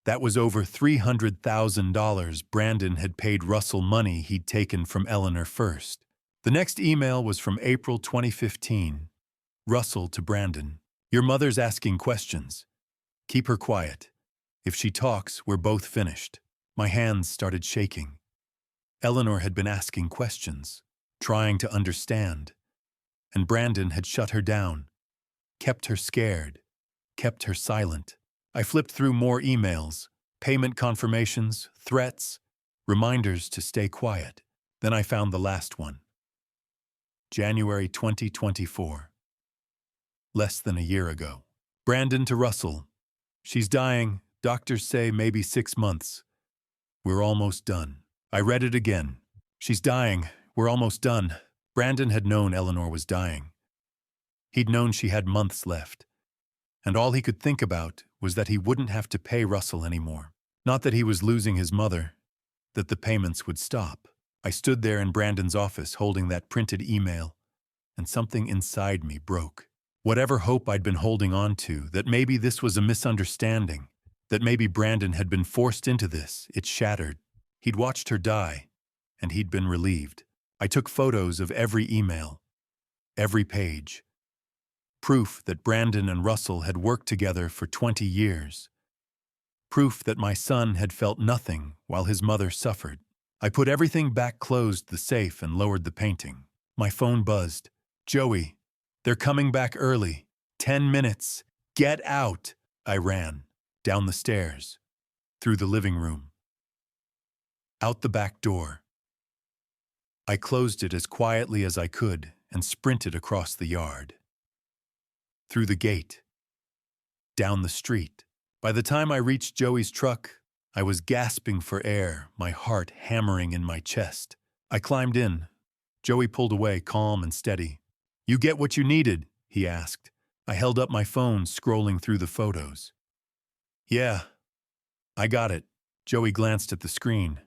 That was over $300,000 Brandon had paid Russell money he'd taken from Eleanor first. The next email was from April 2015. Russell to Brandon. Your mother's asking questions. Keep her quiet. If she talks, we're both finished. My hands started shaking. Eleanor had been asking questions, trying to understand. And Brandon had shut her down, kept her scared, kept her silent. I flipped through more emails, payment confirmations, threats, reminders to stay quiet. Then I found the last one. January 2024. Less than a year ago. Brandon to Russell. She's dying. Doctors say maybe 6 months. We're almost done. I read it again. She's dying. We're almost done. Brandon had known Eleanor was dying. He'd known she had months left. And all he could think about was that he wouldn't have to pay Russell anymore. Not that he was losing his mother, that the payments would stop. I stood there in Brandon's office holding that printed email, and something inside me broke. Whatever hope I'd been holding on to, that maybe this was a misunderstanding, that maybe Brandon had been forced into this, it shattered. He'd watched her die, and he'd been relieved. I took photos of every email, every page. Proof that Brandon and Russell had worked together for 20 years. Proof that my son had felt nothing while his mother suffered. I put everything back, closed the safe, and lowered the painting. My phone buzzed. Joey, they're coming back early. 10 minutes. Get out. I ran. Down the stairs. Through the living room. Out the back door. I closed it as quietly as I could and sprinted across the yard. Through the gate. Down the street. By the time I reached Joey's truck, I was gasping for air, my heart hammering in my chest. I climbed in. Joey pulled away, calm and steady. You get what you needed? He asked. I held up my phone, scrolling through the photos. Yeah, I got it. Joey glanced at the screen.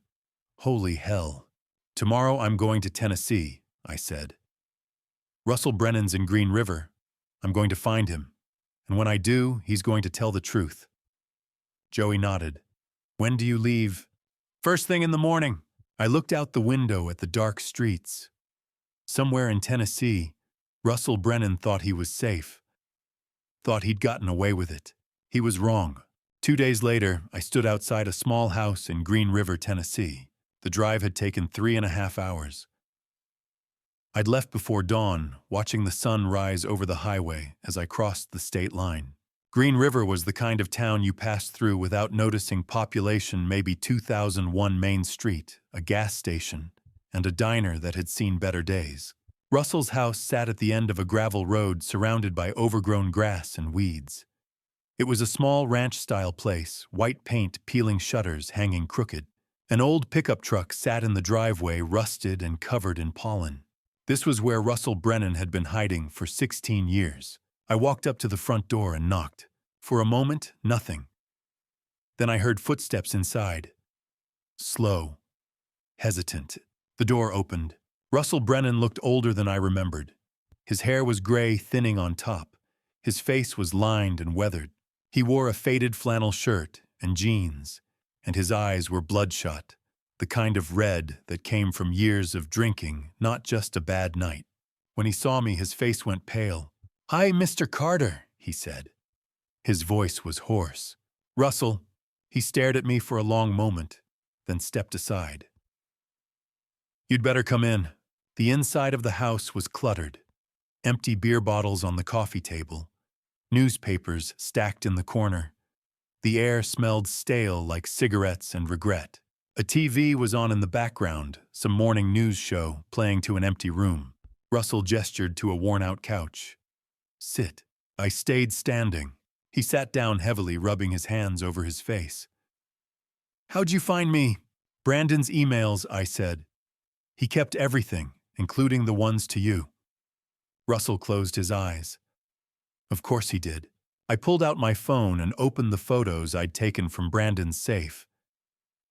Holy hell. Tomorrow I'm going to Tennessee, I said. Russell Brennan's in Green River. I'm going to find him. And when I do, he's going to tell the truth. Joey nodded. When do you leave? First thing in the morning. I looked out the window at the dark streets. Somewhere in Tennessee, Russell Brennan thought he was safe. Thought he'd gotten away with it. He was wrong. 2 days later, I stood outside a small house in Green River, Tennessee. The drive had taken 3.5 hours. I'd left before dawn, watching the sun rise over the highway as I crossed the state line. Green River was the kind of town you passed through without noticing population, maybe 2001 Main Street, a gas station, and a diner that had seen better days. Russell's house sat at the end of a gravel road surrounded by overgrown grass and weeds. It was a small ranch-style place, white paint peeling shutters hanging crooked. An old pickup truck sat in the driveway, rusted and covered in pollen. This was where Russell Brennan had been hiding for 16 years. I walked up to the front door and knocked. For a moment, nothing. Then I heard footsteps inside. Slow. Hesitant. The door opened. Russell Brennan looked older than I remembered. His hair was gray, thinning on top. His face was lined and weathered. He wore a faded flannel shirt and jeans, and his eyes were bloodshot, the kind of red that came from years of drinking, not just a bad night. When he saw me, his face went pale. "Hi, Mr. Carter," he said. His voice was hoarse. "Russell." He stared at me for a long moment, then stepped aside. "You'd better come in." The inside of the house was cluttered. Empty beer bottles on the coffee table. Newspapers stacked in the corner. The air smelled stale like cigarettes and regret. A TV was on in the background, some morning news show playing to an empty room. Russell gestured to a worn-out couch. "Sit." I stayed standing. He sat down heavily, rubbing his hands over his face. "How'd you find me?" Brandon's emails, I said. He kept everything, including the ones to you. Russell closed his eyes. Of course he did. I pulled out my phone and opened the photos I'd taken from Brandon's safe.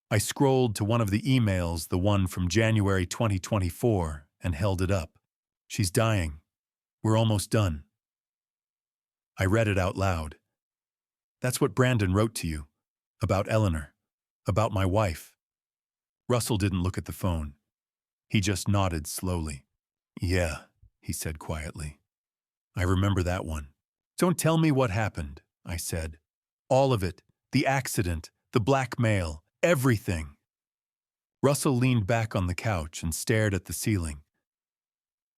I scrolled to one of the emails, the one from January 2024, and held it up. She's dying. We're almost done. I read it out loud. That's what Brandon wrote to you. About Eleanor. About my wife. Russell didn't look at the phone. He just nodded slowly. Yeah, he said quietly. I remember that one. Don't tell me what happened, I said. All of it. The accident, the blackmail, everything. Russell leaned back on the couch and stared at the ceiling.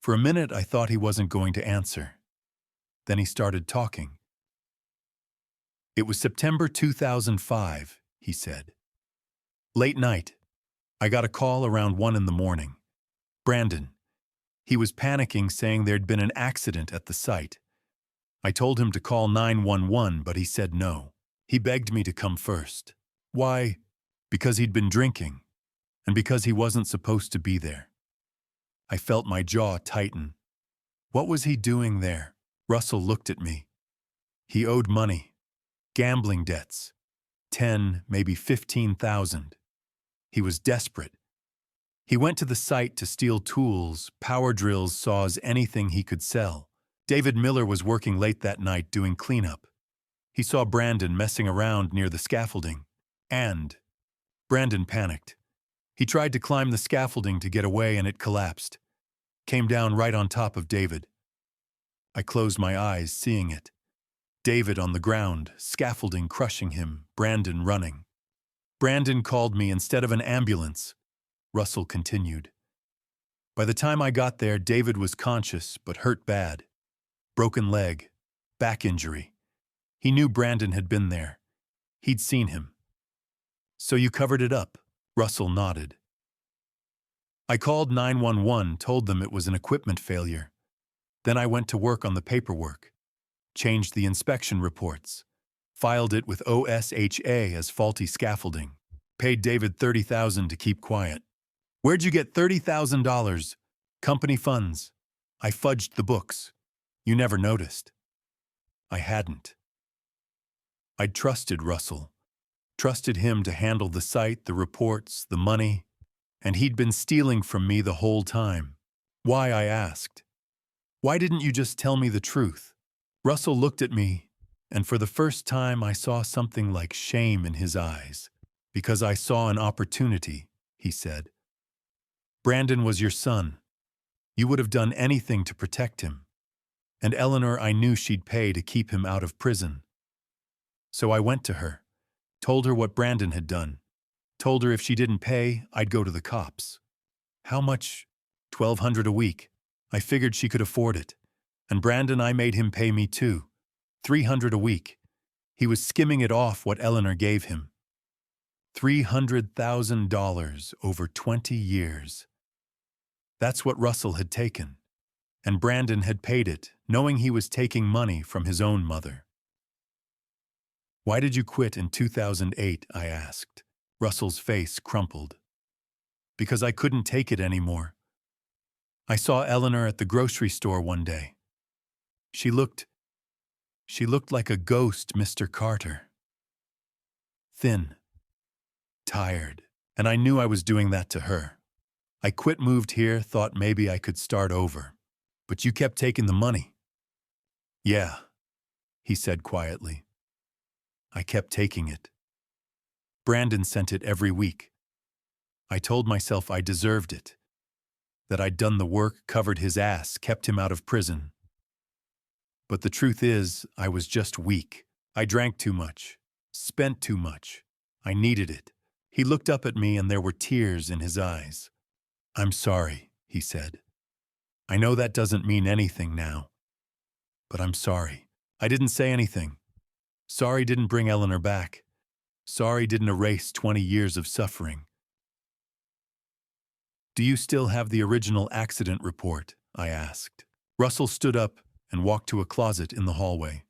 For a minute, I thought he wasn't going to answer. Then he started talking. It was September 2005, he said. Late night. I got a call around 1 in the morning. Brandon. He was panicking, saying there'd been an accident at the site. I told him to call 911, but he said no. He begged me to come first. Why? Because he'd been drinking, and because he wasn't supposed to be there. I felt my jaw tighten. What was he doing there? Russell looked at me. He owed money. Gambling debts. 10, maybe 15,000. He was desperate. He went to the site to steal tools, power drills, saws, anything he could sell. David Miller was working late that night doing cleanup. He saw Brandon messing around near the scaffolding. And Brandon panicked. He tried to climb the scaffolding to get away and it collapsed. Came down right on top of David. I closed my eyes, seeing it. David on the ground, scaffolding crushing him, Brandon running. Brandon called me instead of an ambulance. Russell continued. By the time I got there, David was conscious but hurt bad. Broken leg, back injury. He knew Brandon had been there. He'd seen him. So you covered it up? Russell nodded. I called 911, told them it was an equipment failure. Then I went to work on the paperwork. Changed the inspection reports. Filed it with OSHA as faulty scaffolding. Paid David $30,000 to keep quiet. Where'd you get $30,000? Company funds. I fudged the books. You never noticed. I hadn't. I'd trusted Russell. Trusted him to handle the site, the reports, the money. And he'd been stealing from me the whole time. Why, I asked. Why didn't you just tell me the truth? Russell looked at me, and for the first time I saw something like shame in his eyes. Because I saw an opportunity, he said. Brandon was your son. You would have done anything to protect him. And Eleanor, I knew she'd pay to keep him out of prison. So I went to her, told her what Brandon had done, told her if she didn't pay, I'd go to the cops. How much? $1,200 a week. I figured she could afford it. And Brandon, I made him pay me too. $300 a week. He was skimming it off what Eleanor gave him. $300,000 over 20 years. That's what Russell had taken. And Brandon had paid it, knowing he was taking money from his own mother. Why did you quit in 2008, I asked. Russell's face crumpled. Because I couldn't take it anymore. I saw Eleanor at the grocery store one day. She looked like a ghost, Mr. Carter. Thin. Tired. And I knew I was doing that to her. I quit, moved here, thought maybe I could start over. But you kept taking the money. Yeah, he said quietly. I kept taking it. Brandon sent it every week. I told myself I deserved it. That I'd done the work, covered his ass, kept him out of prison. But the truth is, I was just weak. I drank too much. Spent too much. I needed it. He looked up at me and there were tears in his eyes. I'm sorry, he said. I know that doesn't mean anything now. But I'm sorry. I didn't say anything. Sorry didn't bring Eleanor back. Sorry didn't erase 20 years of suffering. Do you still have the original accident report? I asked. Russell stood up and walked to a closet in the hallway.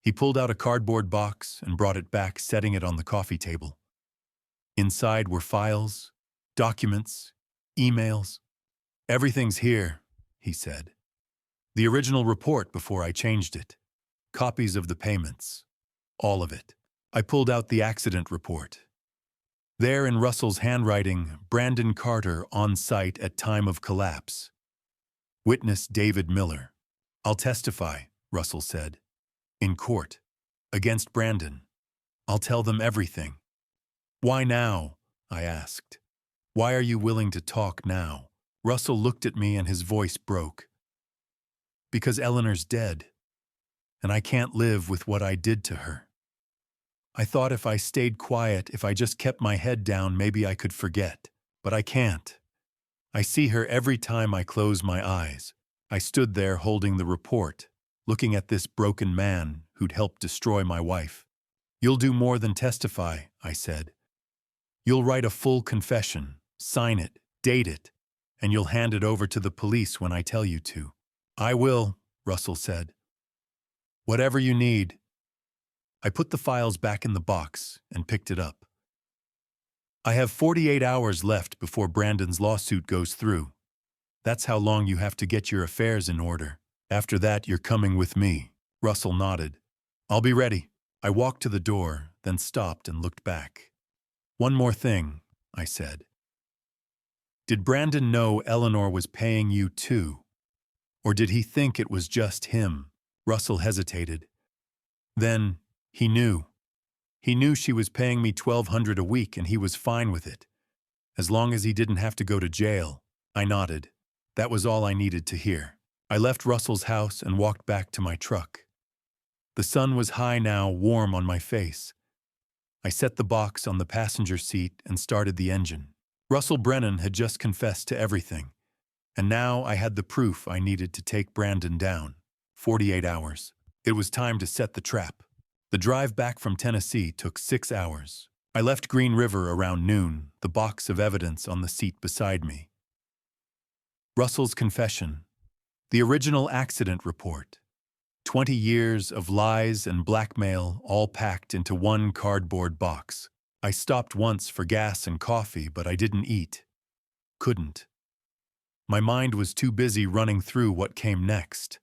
He pulled out a cardboard box and brought it back, setting it on the coffee table. Inside were files, documents, emails. "Everything's here," he said. "The original report before I changed it. Copies of the payments. All of it." I pulled out the accident report. There in Russell's handwriting, Brandon Carter on site at time of collapse. Witness David Miller. "I'll testify," Russell said. "In court. Against Brandon. I'll tell them everything." "Why now?" I asked. "Why are you willing to talk now?" Russell looked at me and his voice broke. "Because Eleanor's dead, and I can't live with what I did to her. I thought if I stayed quiet, if I just kept my head down, maybe I could forget. But I can't. I see her every time I close my eyes." I stood there holding the report, looking at this broken man who'd helped destroy my wife. "You'll do more than testify," I said. "You'll write a full confession, sign it, date it, and you'll hand it over to the police when I tell you to." "I will," Russell said. "Whatever you need." I put the files back in the box and picked it up. "I have 48 hours left before Brandon's lawsuit goes through. That's how long you have to get your affairs in order. After that, you're coming with me." Russell nodded. "I'll be ready." I walked to the door, then stopped and looked back. "One more thing," I said. "Did Brandon know Eleanor was paying you too? Or did he think it was just him?" Russell hesitated. "Then, he knew. He knew she was paying me $1,200 a week and he was fine with it. As long as he didn't have to go to jail." I nodded. That was all I needed to hear. I left Russell's house and walked back to my truck. The sun was high now, warm on my face. I set the box on the passenger seat and started the engine. Russell Brennan had just confessed to everything, and now I had the proof I needed to take Brandon down. 48 hours. It was time to set the trap. The drive back from Tennessee took 6 hours. I left Green River around noon, the box of evidence on the seat beside me. Russell's confession. The original accident report. 20 years of lies and blackmail all packed into one cardboard box. I stopped once for gas and coffee, but I didn't eat. Couldn't. My mind was too busy running through what came next.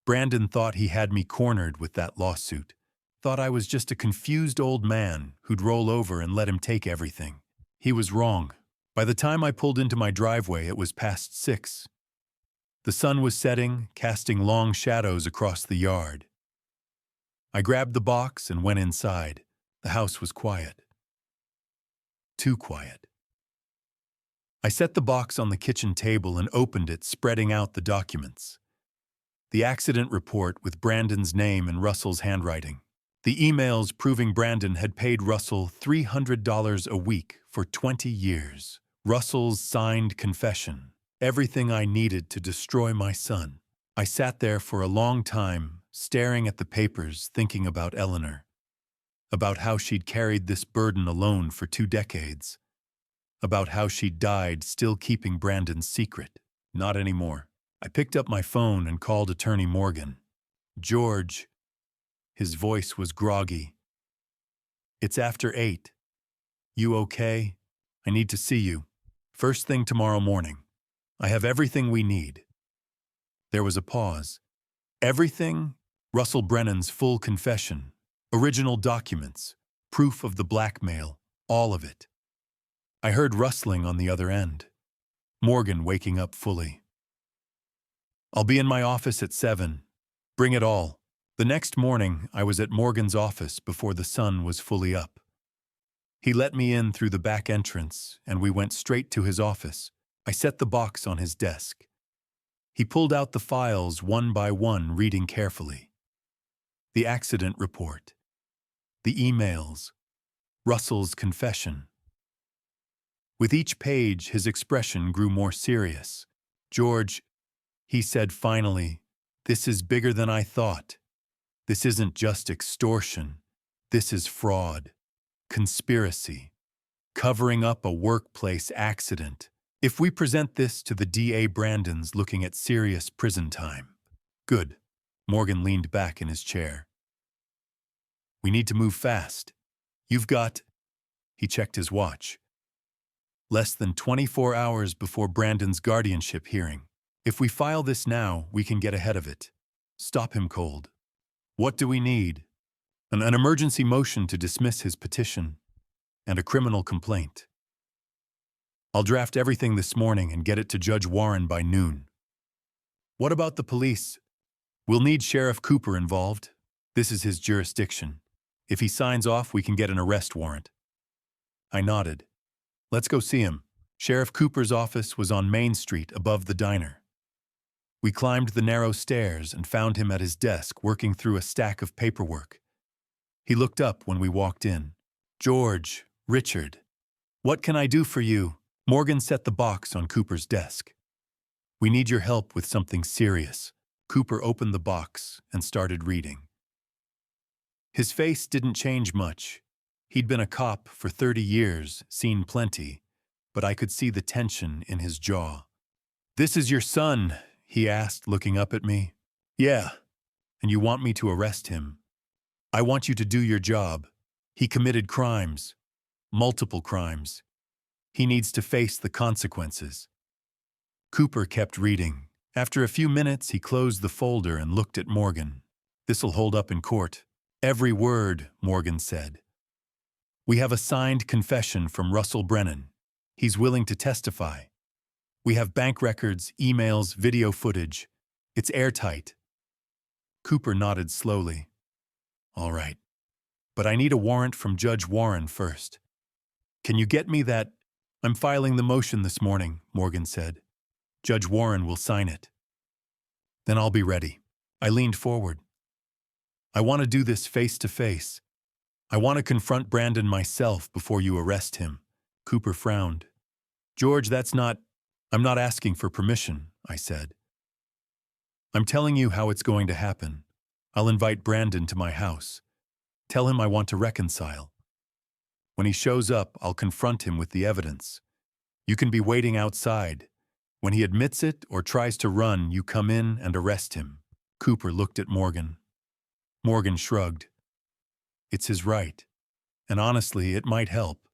Brandon thought he had me cornered with that lawsuit. Thought I was just a confused old man who'd roll over and let him take everything. He was wrong. By the time I pulled into my driveway, it was past 6. The sun was setting, casting long shadows across the yard. I grabbed the box and went inside. The house was quiet. Too quiet. I set the box on the kitchen table and opened it, spreading out the documents. The accident report with Brandon's name in Russell's handwriting. The emails proving Brandon had paid Russell $300 a week for 20 years. Russell's signed confession. Everything I needed to destroy my son. I sat there for a long time, staring at the papers, thinking about Eleanor. About how she'd carried this burden alone for 2 decades. About how she'd died still keeping Brandon's secret. Not anymore. I picked up my phone and called Attorney Morgan. "George." His voice was groggy. "It's after 8. You okay? I need to see you. First thing tomorrow morning. I have everything we need." There was a pause. Everything? Russell Brennan's full confession, original documents, proof of the blackmail, all of it. I heard rustling on the other end. Morgan waking up fully. "I'll be in my office at 7. Bring it all." The next morning, I was at Morgan's office before the sun was fully up. He let me in through the back entrance, and we went straight to his office. I set the box on his desk. He pulled out the files one by one, reading carefully. The accident report. The emails. Russell's confession. With each page, his expression grew more serious. "George," he said finally, "this is bigger than I thought. This isn't just extortion. This is fraud, conspiracy, covering up a workplace accident. If we present this to the DA, Brandon's looking at serious prison time." "Good." Morgan leaned back in his chair. "We need to move fast. You've got..." He checked his watch. Less than 24 hours before Brandon's guardianship hearing. If we file this now, we can get ahead of it. Stop him cold. What do we need? An emergency motion to dismiss his petition and a criminal complaint. I'll draft everything this morning and get it to Judge Warren by noon. What about the police? We'll need Sheriff Cooper involved. This is his jurisdiction. If he signs off, we can get an arrest warrant. I nodded. Let's go see him. Sheriff Cooper's office was on Main Street above the diner. We climbed the narrow stairs and found him at his desk working through a stack of paperwork. He looked up when we walked in. George, Richard, what can I do for you? Morgan set the box on Cooper's desk. We need your help with something serious. Cooper opened the box and started reading. His face didn't change much. He'd been a cop for 30 years, seen plenty, but I could see the tension in his jaw. This is your son, he asked, looking up at me. Yeah, and you want me to arrest him. I want you to do your job. He committed crimes, multiple crimes. He needs to face the consequences. Cooper kept reading. After a few minutes, he closed the folder and looked at Morgan. This'll hold up in court. Every word, Morgan said. We have a signed confession from Russell Brennan. He's willing to testify. We have bank records, emails, video footage. It's airtight. Cooper nodded slowly. All right. But I need a warrant from Judge Warren first. Can you get me that? I'm filing the motion this morning, Morgan said. Judge Warren will sign it. Then I'll be ready. I leaned forward. I want to do this face to face. I want to confront Brandon myself before you arrest him. Cooper frowned. George, I'm not asking for permission, I said. I'm telling you how it's going to happen. I'll invite Brandon to my house. Tell him I want to reconcile. When he shows up, I'll confront him with the evidence. You can be waiting outside. When he admits it or tries to run, you come in and arrest him. Cooper looked at Morgan. Morgan shrugged. It's his right. And honestly, it might help.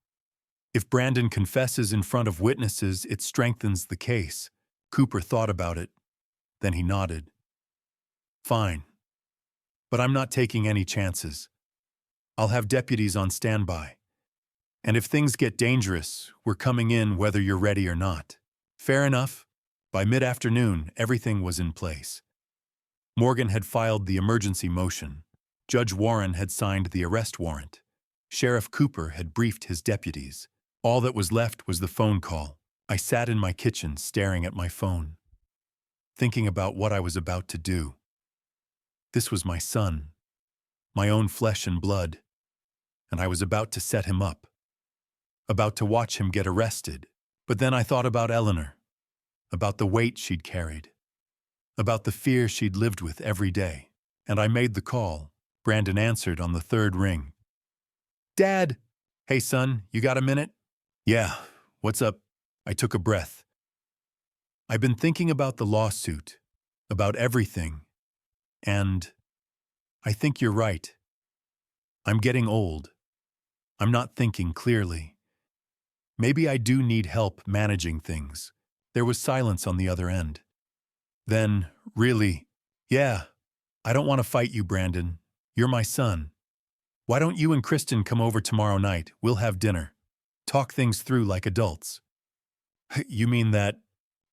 If Brandon confesses in front of witnesses, it strengthens the case. Cooper thought about it. Then he nodded. Fine. But I'm not taking any chances. I'll have deputies on standby. And if things get dangerous, we're coming in whether you're ready or not. Fair enough. By mid-afternoon, everything was in place. Morgan had filed the emergency motion. Judge Warren had signed the arrest warrant. Sheriff Cooper had briefed his deputies. All that was left was the phone call. I sat in my kitchen staring at my phone, thinking about what I was about to do. This was my son, my own flesh and blood, and I was about to set him up, about to watch him get arrested. But then I thought about Eleanor, about the weight she'd carried, about the fear she'd lived with every day. And I made the call. Brandon answered on the third ring. Dad! Hey son, you got a minute? Yeah, what's up? I took a breath. I've been thinking about the lawsuit, about everything, and I think you're right. I'm getting old. I'm not thinking clearly. Maybe I do need help managing things. There was silence on the other end. Then, really, yeah, I don't want to fight you, Brandon. You're my son. Why don't you and Kristen come over tomorrow night? We'll have dinner. Talk things through like adults. You mean that?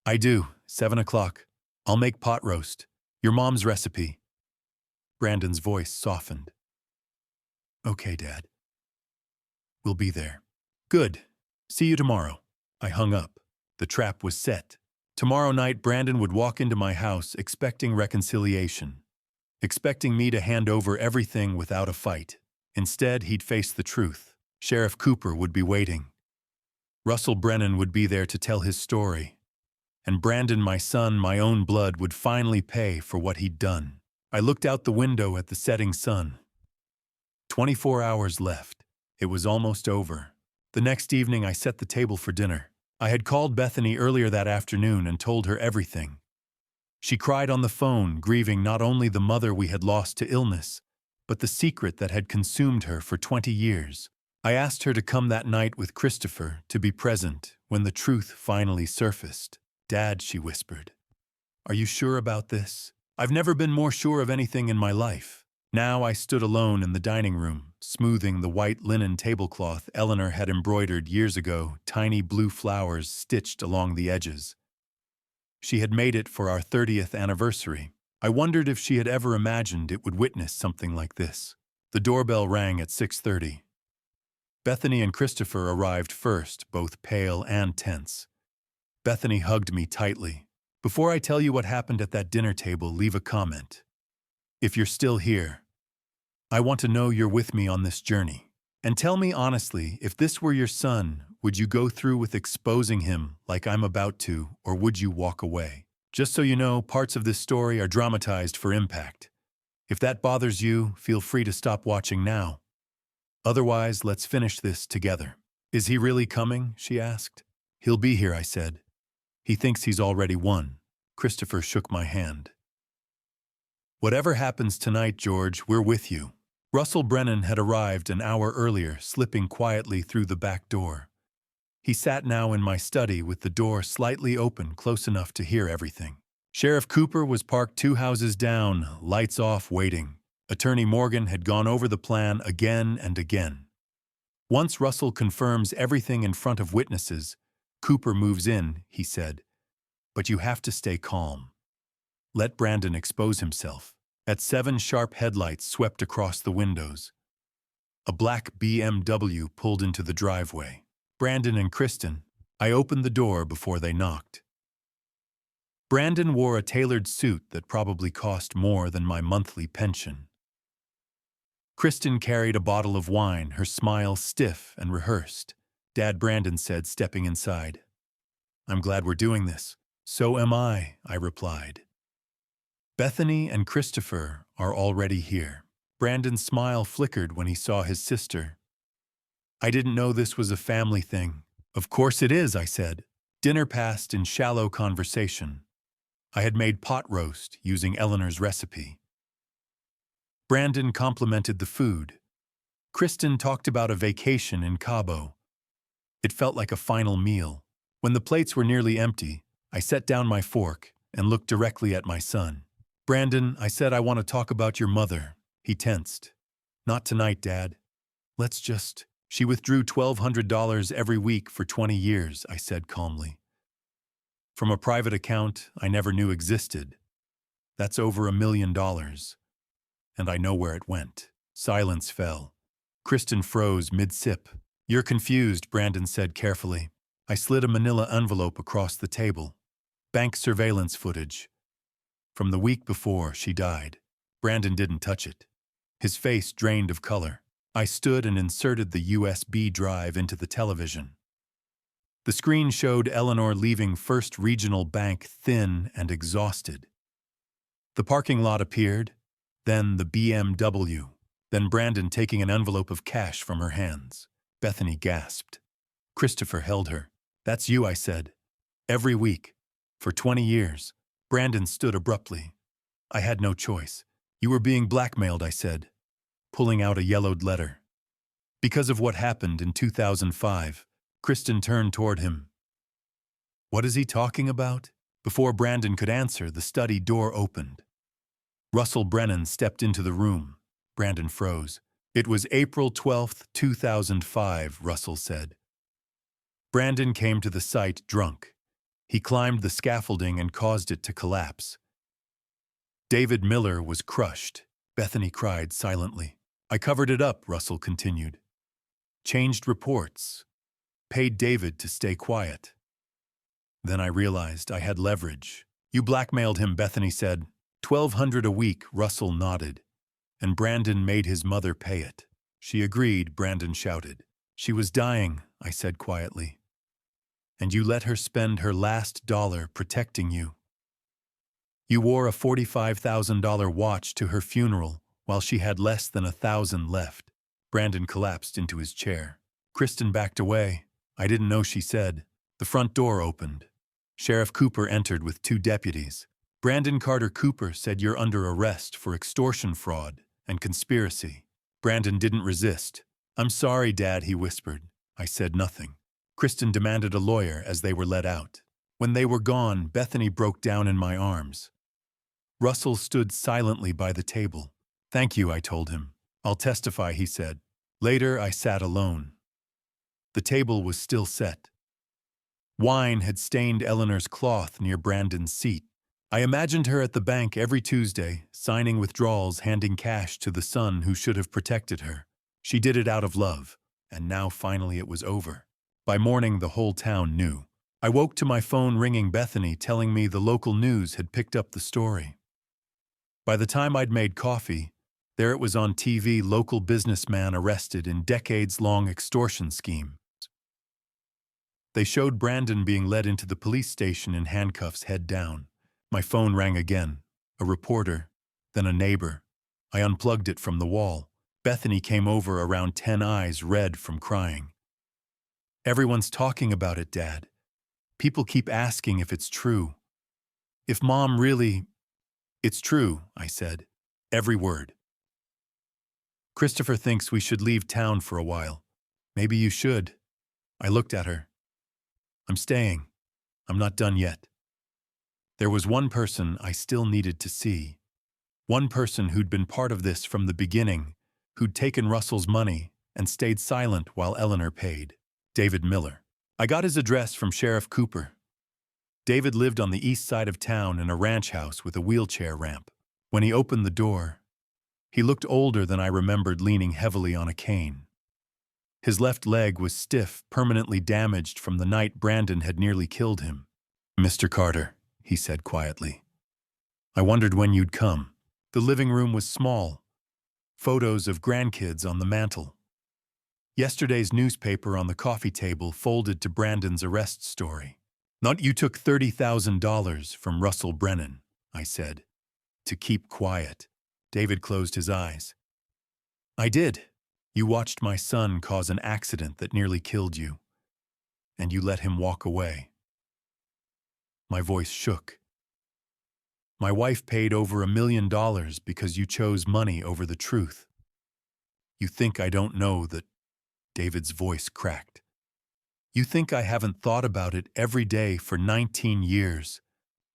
I do. 7 o'clock. I'll make pot roast. Your mom's recipe. Brandon's voice softened. Okay, Dad. We'll be there. Good. See you tomorrow. I hung up. The trap was set. Tomorrow night, Brandon would walk into my house expecting reconciliation, expecting me to hand over everything without a fight. Instead, he'd face the truth. Sheriff Cooper would be waiting. Russell Brennan would be there to tell his story. And Brandon, my son, my own blood, would finally pay for what he'd done. I looked out the window at the setting sun. 24 hours left. It was almost over. The next evening, I set the table for dinner. I had called Bethany earlier that afternoon and told her everything. She cried on the phone, grieving not only the mother we had lost to illness, but the secret that had consumed her for 20 years. I asked her to come that night with Christopher to be present when the truth finally surfaced. Dad, she whispered, are you sure about this? I've never been more sure of anything in my life. Now I stood alone in the dining room, smoothing the white linen tablecloth Eleanor had embroidered years ago, tiny blue flowers stitched along the edges. She had made it for our 30th anniversary. I wondered if she had ever imagined it would witness something like this. The doorbell rang at 6:30. Bethany and Christopher arrived first, both pale and tense. Bethany hugged me tightly. Before I tell you what happened at that dinner table, leave a comment. If you're still here, I want to know you're with me on this journey. And tell me honestly, if this were your son, would you go through with exposing him like I'm about to, or would you walk away? Just so you know, parts of this story are dramatized for impact. If that bothers you, feel free to stop watching now. Otherwise, let's finish this together. Is he really coming? She asked. He'll be here, I said. He thinks he's already won. Christopher shook my hand. Whatever happens tonight, George, we're with you. Russell Brennan had arrived an hour earlier, slipping quietly through the back door. He sat now in my study with the door slightly open, close enough to hear everything. Sheriff Cooper was parked 2 houses down, lights off, waiting. Attorney Morgan had gone over the plan again and again. Once Russell confirms everything in front of witnesses, Cooper moves in, he said. But you have to stay calm. Let Brandon expose himself. At 7, sharp headlights swept across the windows. A black BMW pulled into the driveway. Brandon and Kristen. I opened the door before they knocked. Brandon wore a tailored suit that probably cost more than my monthly pension. Kristen carried a bottle of wine, her smile stiff and rehearsed. Dad, Brandon said, stepping inside. I'm glad we're doing this. So am I replied. Bethany and Christopher are already here. Brandon's smile flickered when he saw his sister. I didn't know this was a family thing. Of course it is, I said. Dinner passed in shallow conversation. I had made pot roast using Eleanor's recipe. Brandon complimented the food. Kristen talked about a vacation in Cabo. It felt like a final meal. When the plates were nearly empty, I set down my fork and looked directly at my son. Brandon, I said, I want to talk about your mother. He tensed. Not tonight, Dad. Let's just... She withdrew $1,200 every week for 20 years, I said calmly. From a private account I never knew existed. That's over $1 million. And I know where it went. Silence fell. Kristen froze mid-sip. You're confused, Brandon said carefully. I slid a manila envelope across the table. Bank surveillance footage. From the week before she died. Brandon didn't touch it. His face drained of color. I stood and inserted the USB drive into the television. The screen showed Eleanor leaving First Regional Bank thin and exhausted. The parking lot appeared, then the BMW, then Brandon taking an envelope of cash from her hands. Bethany gasped. Christopher held her. That's you, I said. Every week. For 20 years. Brandon stood abruptly. I had no choice. You were being blackmailed, I said, pulling out a yellowed letter. Because of what happened in 2005, Kristen turned toward him. What is he talking about? Before Brandon could answer, the study door opened. Russell Brennan stepped into the room. Brandon froze. It was April 12th, 2005, Russell said. Brandon came to the site drunk. He climbed the scaffolding and caused it to collapse. David Miller was crushed. Bethany cried silently. I covered it up, Russell continued. Changed reports. Paid David to stay quiet. Then I realized I had leverage. You blackmailed him, Bethany said. $1,200 a week, Russell nodded. And Brandon made his mother pay it. She agreed, Brandon shouted. She was dying, I said quietly. And you let her spend her last dollar protecting you. You wore a $45,000 watch to her funeral while she had less than $1,000 left. Brandon collapsed into his chair. Kristen backed away. I didn't know she said. The front door opened. Sheriff Cooper entered with 2 deputies. Brandon Carter Cooper said you're under arrest for extortion fraud and conspiracy. Brandon didn't resist. "I'm sorry, Dad," he whispered. I said nothing. Kristen demanded a lawyer as they were let out. When they were gone, Bethany broke down in my arms. Russell stood silently by the table. "Thank you," I told him. "I'll testify," he said. Later, I sat alone. The table was still set. Wine had stained Eleanor's cloth near Brandon's seat. I imagined her at the bank every Tuesday, signing withdrawals, handing cash to the son who should have protected her. She did it out of love, and now finally it was over. By morning, the whole town knew. I woke to my phone ringing Bethany, telling me the local news had picked up the story. By the time I'd made coffee, there it was on TV, local businessman arrested in decades-long extortion scheme. They showed Brandon being led into the police station in handcuffs, head down. My phone rang again. A reporter, then a neighbor. I unplugged it from the wall. Bethany came over, around 10, eyes red from crying. "Everyone's talking about it, Dad. People keep asking if it's true. If Mom really—" "It's true," I said. Every word. "Christopher thinks we should leave town for a while. Maybe you should." I looked at her. "I'm staying. I'm not done yet." There was one person I still needed to see. One person who'd been part of this from the beginning, who'd taken Russell's money and stayed silent while Eleanor paid. David Miller. I got his address from Sheriff Cooper. David lived on the east side of town in a ranch house with a wheelchair ramp. When he opened the door, he looked older than I remembered, leaning heavily on a cane. His left leg was stiff, permanently damaged from the night Brandon had nearly killed him. "Mr. Carter," he said quietly. "I wondered when you'd come." The living room was small. Photos of grandkids on the mantel. Yesterday's newspaper on the coffee table folded to Brandon's arrest story. "Not you took $30,000 from Russell Brennan," I said. To keep quiet. David closed his eyes. "I did. You watched my son cause an accident that nearly killed you, and you let him walk away." My voice shook. "My wife paid over $1 million because you chose money over the truth. You think I don't know that?" David's voice cracked. "You think I haven't thought about it every day for 19 years?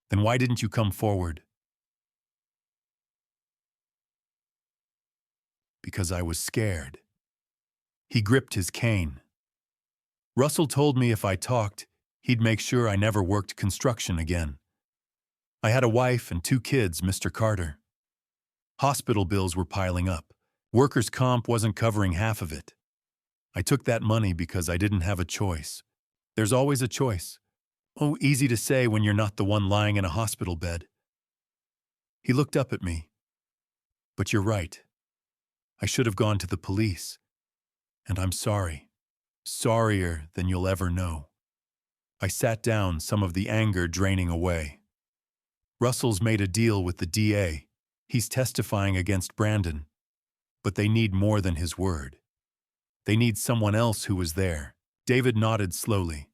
Then why didn't you come forward?" "Because I was scared." He gripped his cane. "Russell told me if I talked, he'd make sure I never worked construction again. I had a wife and 2 kids, Mr. Carter. Hospital bills were piling up. Workers' comp wasn't covering half of it. I took that money because I didn't have a choice. There's always a choice. Oh, easy to say when you're not the one lying in a hospital bed." He looked up at me. "But you're right. I should have gone to the police. And I'm sorry. Sorrier than you'll ever know." I sat down, some of the anger draining away. "Russell's made a deal with the DA. He's testifying against Brandon. But they need more than his word. They need someone else who was there." David nodded slowly.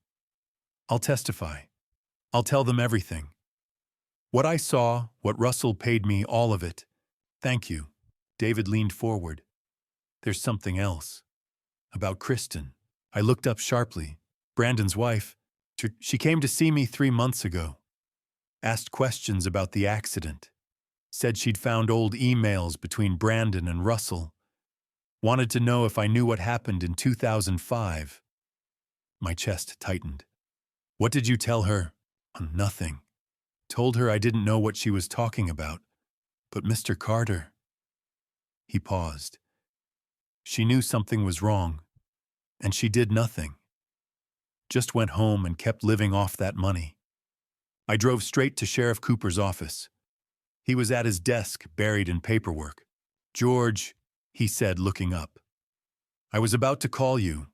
"I'll testify. I'll tell them everything. What I saw, what Russell paid me, all of it. Thank you." David leaned forward. "There's something else. About Kristen." I looked up sharply. "Brandon's wife. She came to see me 3 months ago. Asked questions about the accident. Said she'd found old emails between Brandon and Russell. Wanted to know if I knew what happened in 2005. My chest tightened. "What did you tell her?" "Nothing. Told her I didn't know what she was talking about. But Mr. Carter." He paused. "She knew something was wrong, and she did nothing. Just went home and kept living off that money." I drove straight to Sheriff Cooper's office. He was at his desk, buried in paperwork. "George," he said, looking up. "I was about to call you.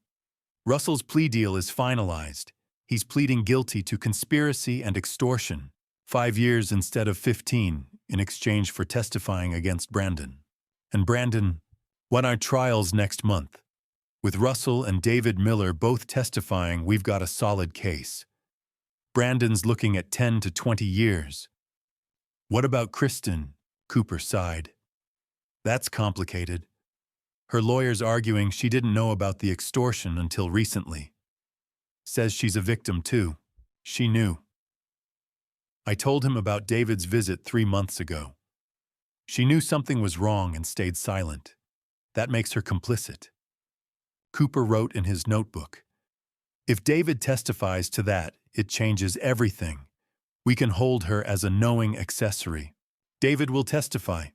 Russell's plea deal is finalized. He's pleading guilty to conspiracy and extortion, 5 years instead of 15, in exchange for testifying against Brandon. And Brandon, when our trial's next month. With Russell and David Miller both testifying, we've got a solid case. Brandon's looking at 10 to 20 years. What about Kristen?" Cooper sighed. "That's complicated. Her lawyer's arguing she didn't know about the extortion until recently. Says she's a victim too. She knew. I told him about David's visit 3 months ago. She knew something was wrong and stayed silent. That makes her complicit. Cooper wrote in his notebook, "If David testifies to that, it changes everything. We can hold her as a knowing accessory. David will testify."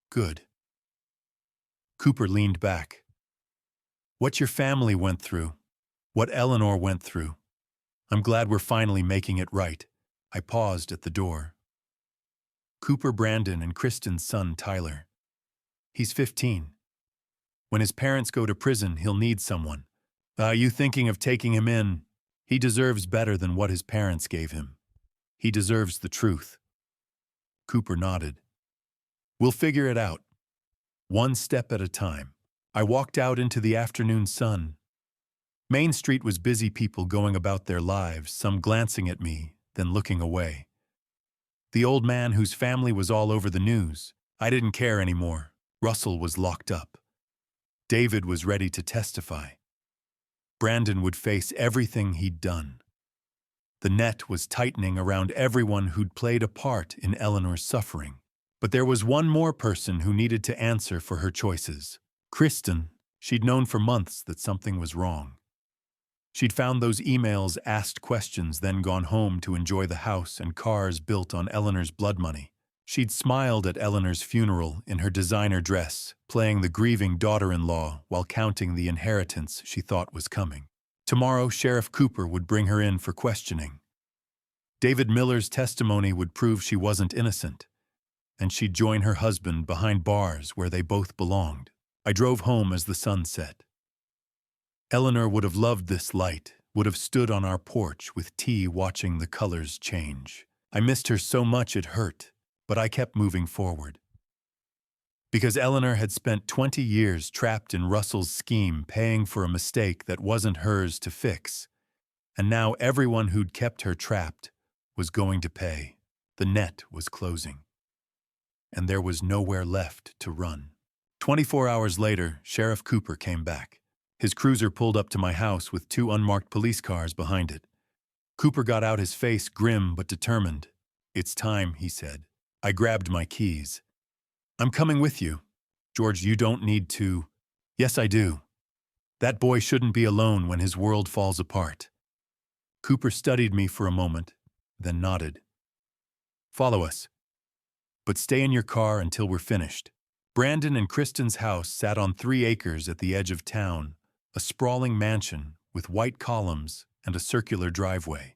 Good. Cooper leaned back. "What your family went through, what Eleanor went through. I'm glad we're finally making it right." I paused at the door. Cooper Brandon and Kristen's son, Tyler. He's 15. When his parents go to prison, he'll need someone. You thinking of taking him in? He deserves better than what his parents gave him. He deserves the truth. Cooper nodded. "We'll figure it out. One step at a time." I walked out into the afternoon sun. Main Street was busy, people going about their lives, some glancing at me, then looking away. The old man whose family was all over the news, I didn't care anymore. Russell was locked up. David was ready to testify. Brandon would face everything he'd done. The net was tightening around everyone who'd played a part in Eleanor's suffering. But there was one more person who needed to answer for her choices. Kristen. She'd known for months that something was wrong. She'd found those emails, asked questions, then gone home to enjoy the house and cars built on Eleanor's blood money. She'd smiled at Eleanor's funeral in her designer dress, playing the grieving daughter-in-law while counting the inheritance she thought was coming. Tomorrow, Sheriff Cooper would bring her in for questioning. David Miller's testimony would prove she wasn't innocent, and she'd join her husband behind bars where they both belonged. I drove home as the sun set. Eleanor would have loved this light, would have stood on our porch with tea watching the colors change. I missed her so much it hurt, but I kept moving forward. Because Eleanor had spent 20 years trapped in Russell's scheme, paying for a mistake that wasn't hers to fix. And now everyone who'd kept her trapped was going to pay. The net was closing. And there was nowhere left to run. 24 hours later, Sheriff Cooper came back. His cruiser pulled up to my house with 2 unmarked police cars behind it. Cooper got out, his face grim but determined. "It's time," he said. I grabbed my keys. "I'm coming with you. George, you don't need to." "Yes, I do. That boy shouldn't be alone when his world falls apart." Cooper studied me for a moment, then nodded. "Follow us. But stay in your car until we're finished." Brandon and Kristen's house sat on 3 acres at the edge of town, a sprawling mansion with white columns and a circular driveway.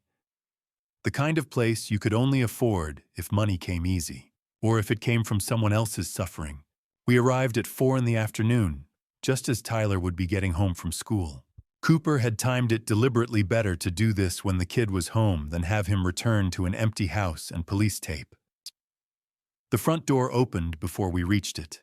The kind of place you could only afford if money came easy, or if it came from someone else's suffering. We arrived at 4 in the afternoon, just as Tyler would be getting home from school. Cooper had timed it deliberately better to do this when the kid was home than have him return to an empty house and police tape. The front door opened before we reached it.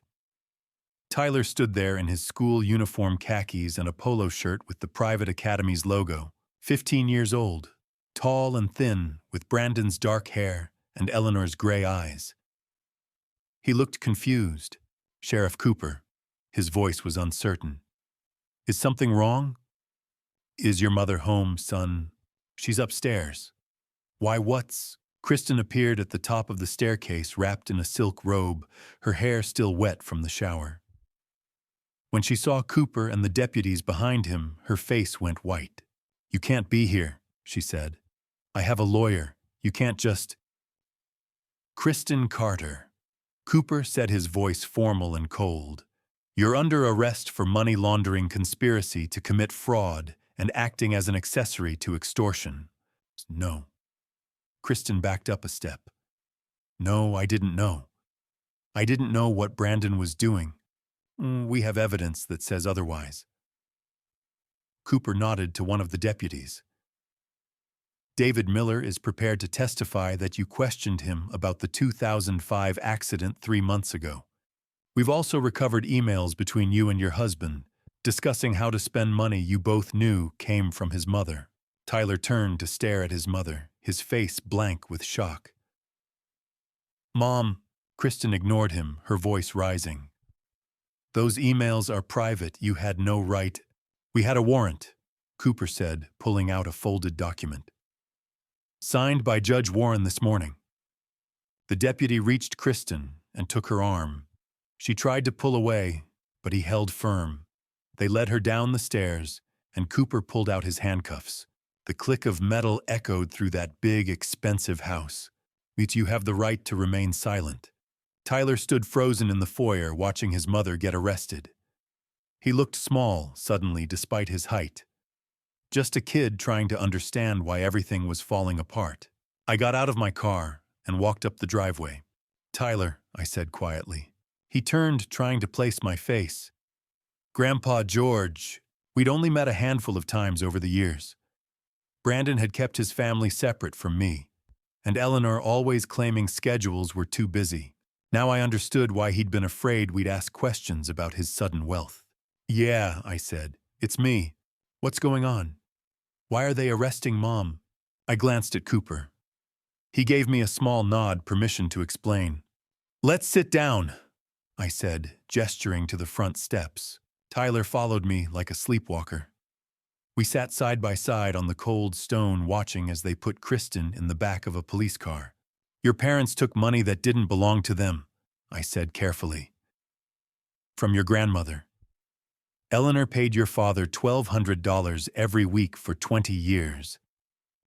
Tyler stood there in his school uniform khakis and a polo shirt with the private academy's logo, 15 years old, tall and thin, with Brandon's dark hair and Eleanor's gray eyes. He looked confused. "Sheriff Cooper." His voice was uncertain. "Is something wrong?" "Is your mother home, son?" "She's upstairs." "Why, what's—" Kristen appeared at the top of the staircase wrapped in a silk robe, her hair still wet from the shower. When she saw Cooper and the deputies behind him, her face went white. "You can't be here," she said. "I have a lawyer. You can't just—" "Kristen Carter." Cooper said, his voice formal and cold. "You're under arrest for money laundering, conspiracy to commit fraud, and acting as an accessory to extortion." "No." Kristen backed up a step. "No, I didn't know. I didn't know what Brandon was doing. We have evidence that says otherwise." Cooper nodded to one of the deputies. "David Miller is prepared to testify that you questioned him about the 2005 accident 3 months ago. We've also recovered emails between you and your husband, discussing how to spend money you both knew came from his mother." Tyler turned to stare at his mother, his face blank with shock. "Mom," Kristen ignored him, her voice rising. Those emails are private. You had no right. We had a warrant, Cooper said, pulling out a folded document. Signed by Judge Warren this morning. The deputy reached Kristen and took her arm. She tried to pull away, but he held firm. They led her down the stairs, and Cooper pulled out his handcuffs. The click of metal echoed through that big, expensive house. You have the right to remain silent. Tyler stood frozen in the foyer, watching his mother get arrested. He looked small, suddenly, despite his height. Just a kid trying to understand why everything was falling apart. I got out of my car and walked up the driveway. Tyler, I said quietly. He turned, trying to place my face. Grandpa George, we'd only met a handful of times over the years. Brandon had kept his family separate from me, and Eleanor always claiming schedules were too busy. Now I understood why he'd been afraid we'd ask questions about his sudden wealth. Yeah, I said. It's me. What's going on? Why are they arresting Mom? I glanced at Cooper. He gave me a small nod, permission to explain. Let's sit down, I said, gesturing to the front steps. Tyler followed me like a sleepwalker. We sat side by side on the cold stone, watching as they put Kristen in the back of a police car. Your parents took money that didn't belong to them, I said carefully. From your grandmother. Eleanor paid your father $1,200 every week for 20 years.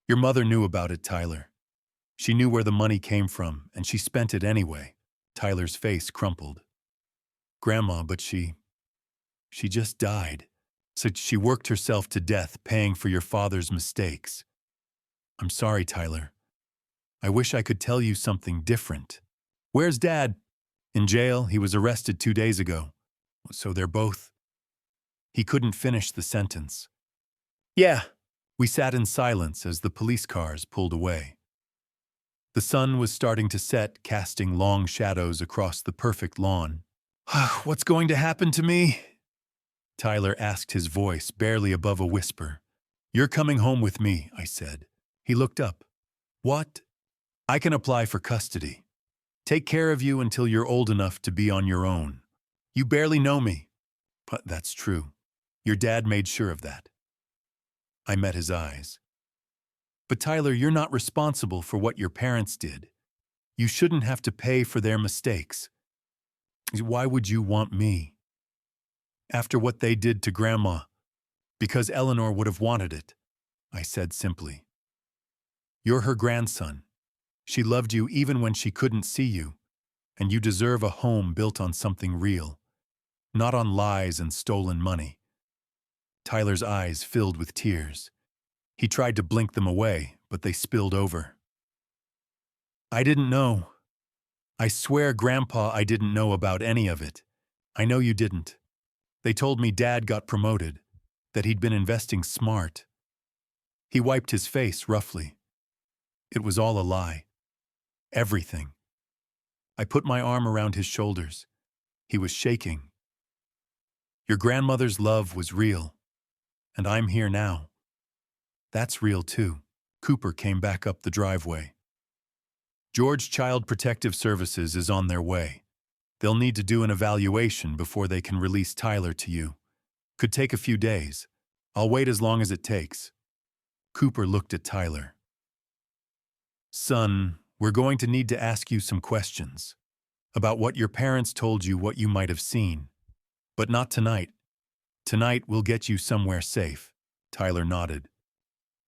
Your mother knew about it, Tyler. She knew where the money came from, and she spent it anyway. Tyler's face crumpled. Grandma, but she just died. So she worked herself to death paying for your father's mistakes. I'm sorry, Tyler. I wish I could tell you something different. Where's Dad? In jail. He was arrested 2 days ago. So they're both... He couldn't finish the sentence. Yeah. We sat in silence as the police cars pulled away. The sun was starting to set, casting long shadows across the perfect lawn. What's going to happen to me? Tyler asked, his voice barely above a whisper. You're coming home with me, I said. He looked up. What? I can apply for custody. Take care of you until you're old enough to be on your own. You barely know me. But that's true. Your dad made sure of that. I met his eyes. But Tyler, you're not responsible for what your parents did. You shouldn't have to pay for their mistakes. Why would you want me? After what they did to Grandma, because Eleanor would have wanted it, I said simply. You're her grandson. She loved you even when she couldn't see you, and you deserve a home built on something real, not on lies and stolen money. Tyler's eyes filled with tears. He tried to blink them away, but they spilled over. I didn't know. I swear, Grandpa, I didn't know about any of it. I know you didn't. They told me Dad got promoted, that he'd been investing smart. He wiped his face roughly. It was all a lie. Everything. I put my arm around his shoulders. He was shaking. Your grandmother's love was real, and I'm here now. That's real too. Cooper came back up the driveway. George Child Protective Services is on their way. They'll need to do an evaluation before they can release Tyler to you. Could take a few days. I'll wait as long as it takes. Cooper looked at Tyler. Son, we're going to need to ask you some questions about what your parents told you, what you might have seen. But not tonight. Tonight we'll get you somewhere safe. Tyler nodded.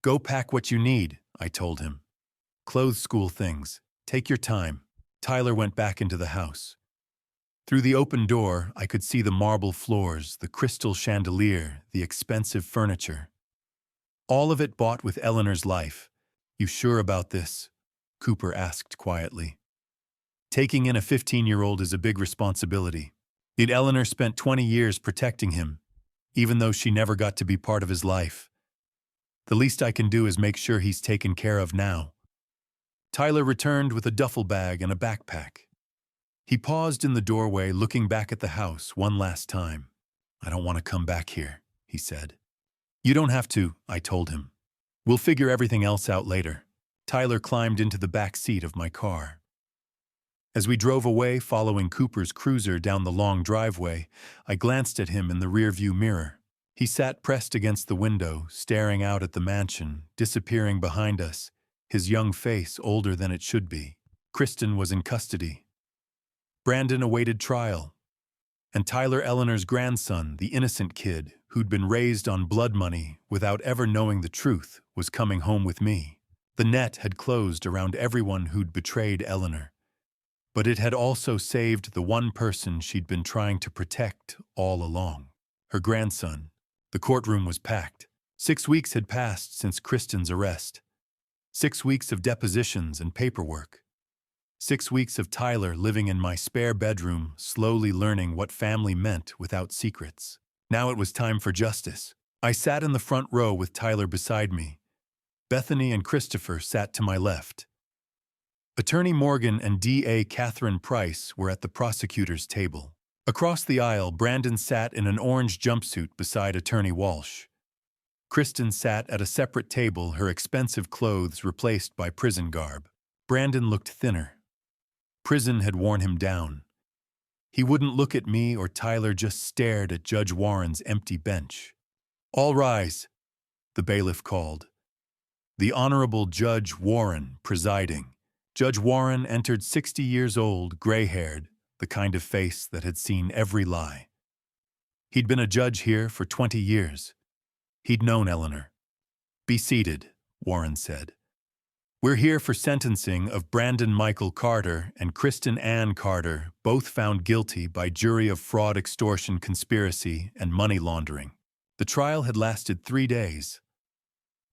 Go pack what you need, I told him. Clothes, school things. Take your time. Tyler went back into the house. Through the open door, I could see the marble floors, the crystal chandelier, the expensive furniture. All of it bought with Eleanor's life. You sure about this? Cooper asked quietly. Taking in a 15-year-old is a big responsibility. Yet Eleanor spent 20 years protecting him, even though she never got to be part of his life. The least I can do is make sure he's taken care of now. Tyler returned with a duffel bag and a backpack. He paused in the doorway, looking back at the house one last time. I don't want to come back here, he said. You don't have to, I told him. We'll figure everything else out later. Tyler climbed into the back seat of my car. As we drove away following Cooper's cruiser down the long driveway, I glanced at him in the rearview mirror. He sat pressed against the window, staring out at the mansion, disappearing behind us, his young face older than it should be. Kristen was in custody. Brandon awaited trial. And Tyler Eleanor's grandson, the innocent kid, who'd been raised on blood money without ever knowing the truth, was coming home with me. The net had closed around everyone who'd betrayed Eleanor. But it had also saved the one person she'd been trying to protect all along, her grandson. The courtroom was packed. 6 weeks had passed since Kristen's arrest. 6 weeks of depositions and paperwork. 6 weeks of Tyler living in my spare bedroom, slowly learning what family meant without secrets. Now it was time for justice. I sat in the front row with Tyler beside me. Bethany and Christopher sat to my left. Attorney Morgan and DA Catherine Price were at the prosecutor's table. Across the aisle, Brandon sat in an orange jumpsuit beside Attorney Walsh. Kristen sat at a separate table, her expensive clothes replaced by prison garb. Brandon looked thinner. Prison had worn him down. He wouldn't look at me or Tyler, just stared at Judge Warren's empty bench. "All rise," the bailiff called. The Honorable Judge Warren presiding. Judge Warren entered, 60 years old, gray-haired, the kind of face that had seen every lie. He'd been a judge here for 20 years. He'd known Eleanor. "Be seated," Warren said. "We're here for sentencing of Brandon Michael Carter and Kristen Ann Carter, both found guilty by jury of fraud, extortion, conspiracy, and money laundering." The trial had lasted 3 days.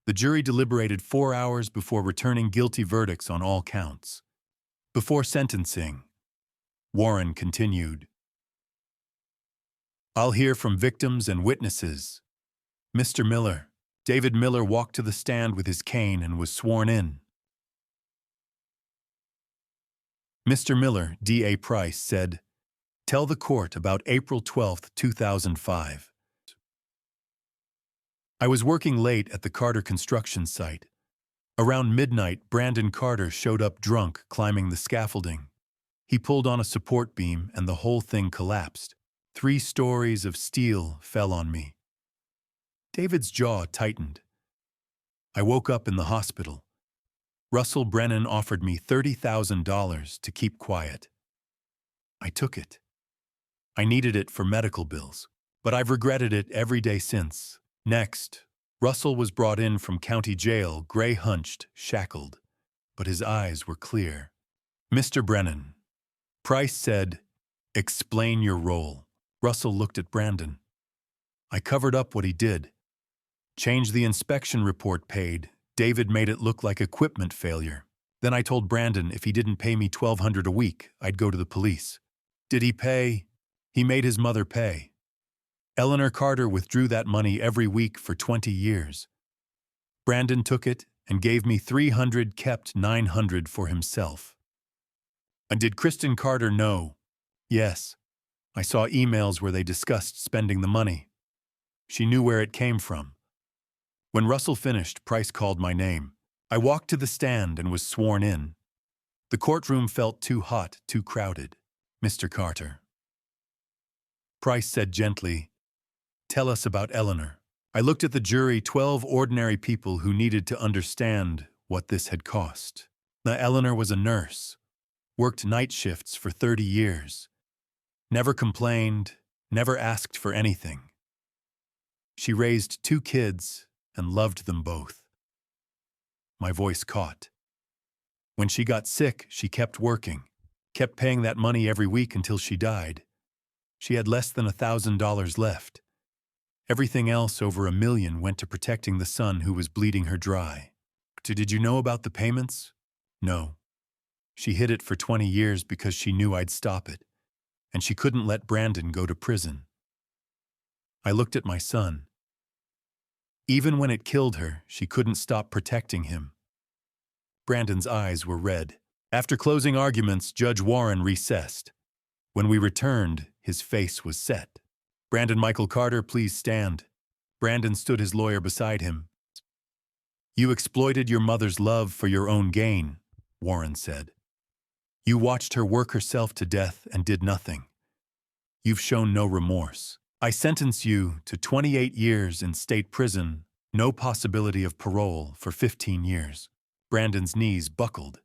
The jury deliberated 4 hours before returning guilty verdicts on all counts. Before sentencing, Warren continued, "I'll hear from victims and witnesses. Mr. Miller." David Miller walked to the stand with his cane and was sworn in. Mr. Miller, DA Price, said, "Tell the court about April 12, 2005. I was working late at the Carter construction site. Around midnight, Brandon Carter showed up drunk, climbing the scaffolding. He pulled on a support beam and the whole thing collapsed. 3 stories of steel fell on me." David's jaw tightened. I woke up in the hospital. Russell Brennan offered me $30,000 to keep quiet. I took it. I needed it for medical bills, but I've regretted it every day since. Next, Russell was brought in from county jail, gray-hunched, shackled, but his eyes were clear. "Mr. Brennan," Price said, "explain your role." Russell looked at Brandon. "I covered up what he did. Changed the inspection report paid. David made it look like equipment failure. Then I told Brandon if he didn't pay me $1,200 a week, I'd go to the police. Did he pay? He made his mother pay. Eleanor Carter withdrew that money every week for 20 years. Brandon took it and gave me $300, kept $900 for himself." "And did Kristen Carter know?" "Yes. I saw emails where they discussed spending the money. She knew where it came from." When Russell finished, Price called my name. I walked to the stand and was sworn in. The courtroom felt too hot, too crowded. "Mr. Carter," Price said gently, "tell us about Eleanor." I looked at the jury, 12 ordinary people who needed to understand what this had cost. Now, Eleanor was a nurse, worked night shifts for 30 years, never complained, never asked for anything. She raised 2 kids and loved them both. My voice caught. When she got sick, she kept working, kept paying that money every week until she died. She had less than $1,000 left. Everything else, over $1 million, went to protecting the son who was bleeding her dry. Did you know about the payments? No. She hid it for 20 years because she knew I'd stop it, and she couldn't let Brandon go to prison. I looked at my son. Even when it killed her, she couldn't stop protecting him. Brandon's eyes were red. After closing arguments, Judge Warren recessed. When we returned, his face was set. "Brandon Michael Carter, please stand." Brandon stood, his lawyer beside him. "You exploited your mother's love for your own gain," Warren said. You watched her work herself to death and did nothing. You've shown no remorse. I sentence you to 28 years in state prison, no possibility of parole for 15 years. Brandon's knees buckled.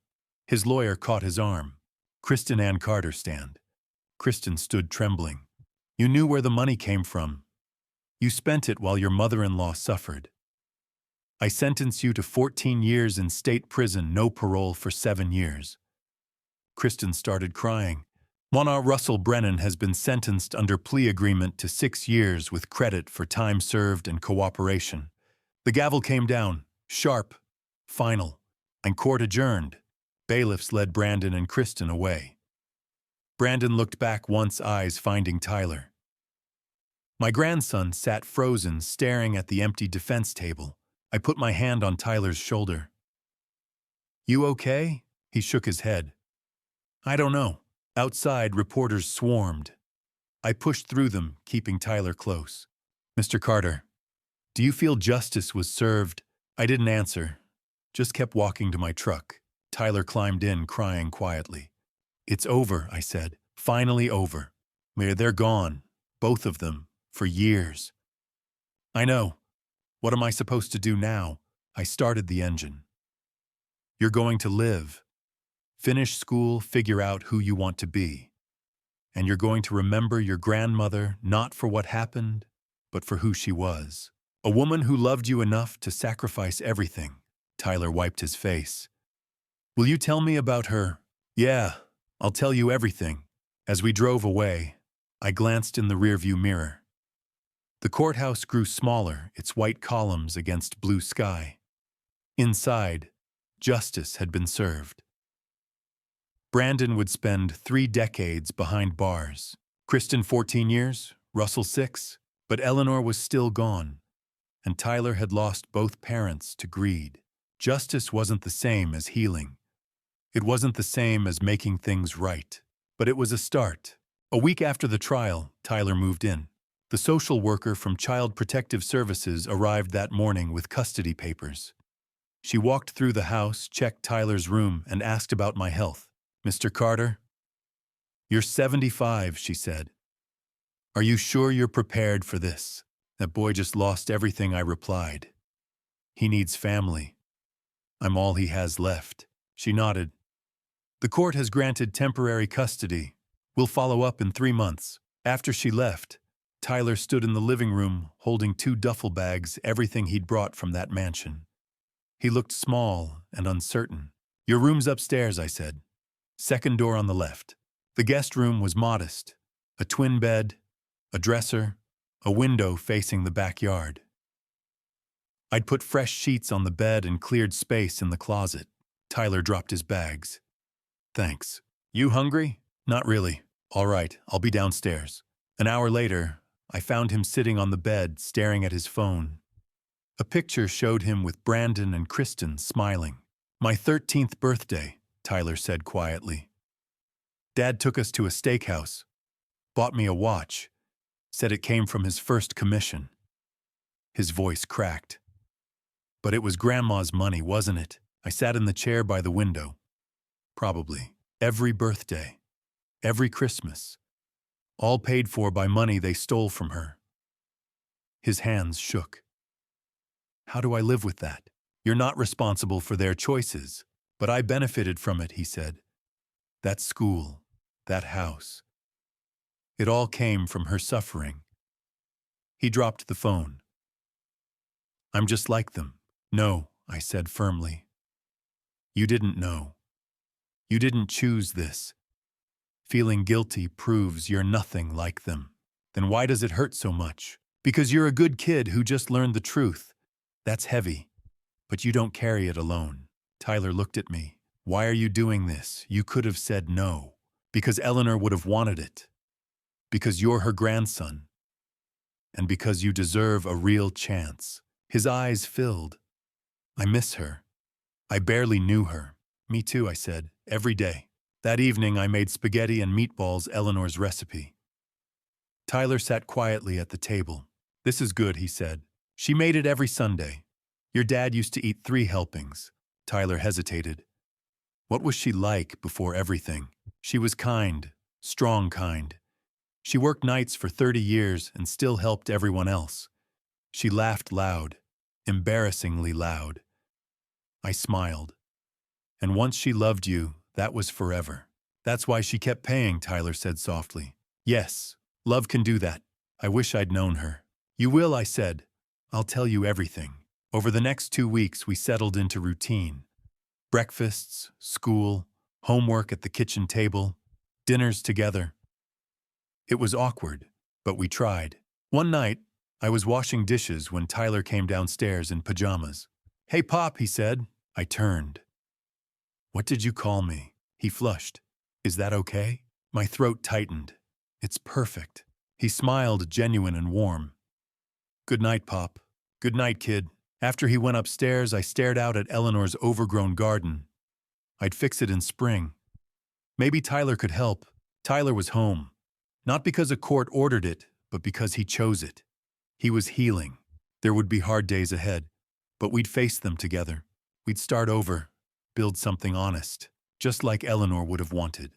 His lawyer caught his arm. Kristen Ann Carter stand. Kristen stood trembling. You knew where the money came from. You spent it while your mother-in-law suffered. I sentence you to 14 years in state prison, no parole for 7 years. Kristen started crying. Mona Russell Brennan has been sentenced under plea agreement to 6 years with credit for time served and cooperation. The gavel came down, sharp, final, and court adjourned. Bailiffs led Brandon and Kristen away. Brandon looked back once, eyes finding Tyler. My grandson sat frozen, staring at the empty defense table. I put my hand on Tyler's shoulder. You okay? He shook his head. I don't know. Outside, reporters swarmed. I pushed through them, keeping Tyler close. Mr. Carter, do you feel justice was served? I didn't answer, just kept walking to my truck. Tyler climbed in, crying quietly. It's over, I said. Finally over. They're gone, both of them, for years. I know. What am I supposed to do now? I started the engine. You're going to live. Finish school, figure out who you want to be. And you're going to remember your grandmother not for what happened, but for who she was. A woman who loved you enough to sacrifice everything. Tyler wiped his face. Will you tell me about her? Yeah, I'll tell you everything. As we drove away, I glanced in the rearview mirror. The courthouse grew smaller, its white columns against blue sky. Inside, justice had been served. Brandon would spend 3 decades behind bars. Kristen 14 years, Russell 6, but Eleanor was still gone, and Tyler had lost both parents to greed. Justice wasn't the same as healing. It wasn't the same as making things right, but it was a start. A week after the trial, Tyler moved in. The social worker from Child Protective Services arrived that morning with custody papers. She walked through the house, checked Tyler's room, and asked about my health. Mr. Carter? You're 75, she said. Are you sure you're prepared for this? That boy just lost everything, I replied. He needs family. I'm all he has left. She nodded. The court has granted temporary custody. We'll follow up in 3 months. After she left, Tyler stood in the living room holding 2 duffel bags, everything he'd brought from that mansion. He looked small and uncertain. Your room's upstairs, I said. Second door on the left. The guest room was modest. A twin bed, a dresser, a window facing the backyard. I'd put fresh sheets on the bed and cleared space in the closet. Tyler dropped his bags. Thanks. You hungry? Not really. All right, I'll be downstairs. An hour later, I found him sitting on the bed, staring at his phone. A picture showed him with Brandon and Kristen smiling. My 13th birthday, Tyler said quietly. Dad took us to a steakhouse, bought me a watch, said it came from his first commission. His voice cracked. But it was Grandma's money, wasn't it? I sat in the chair by the window. Probably. Every birthday. Every Christmas. All paid for by money they stole from her. His hands shook. How do I live with that? You're not responsible for their choices, but I benefited from it, he said. That school, that house. It all came from her suffering. He dropped the phone. I'm just like them. No, I said firmly. You didn't know. You didn't choose this. Feeling guilty proves you're nothing like them. Then why does it hurt so much? Because you're a good kid who just learned the truth. That's heavy, but you don't carry it alone. Tyler looked at me. Why are you doing this? You could have said no. Because Eleanor would have wanted it. Because you're her grandson. And because you deserve a real chance. His eyes filled. I miss her. I barely knew her. Me too, I said, every day. That evening I made spaghetti and meatballs, Eleanor's recipe. Tyler sat quietly at the table. This is good, he said. She made it every Sunday. Your dad used to eat 3 helpings. Tyler hesitated. What was she like before everything? She was kind, strong kind. She worked nights for 30 years and still helped everyone else. She laughed loud, embarrassingly loud. I smiled. And once she loved you, that was forever. That's why she kept paying, Tyler said softly. Yes, love can do that. I wish I'd known her. You will, I said. I'll tell you everything. Over the next 2 weeks, we settled into routine. Breakfasts, school, homework at the kitchen table, dinners together. It was awkward, but we tried. One night, I was washing dishes when Tyler came downstairs in pajamas. Hey, Pop, he said. I turned. What did you call me? He flushed. Is that okay? My throat tightened. It's perfect. He smiled, genuine and warm. Good night, Pop. Good night, kid. After he went upstairs, I stared out at Eleanor's overgrown garden. I'd fix it in spring. Maybe Tyler could help. Tyler was home. Not because a court ordered it, but because he chose it. He was healing. There would be hard days ahead, but we'd face them together. We'd start over, build something honest, just like Eleanor would have wanted.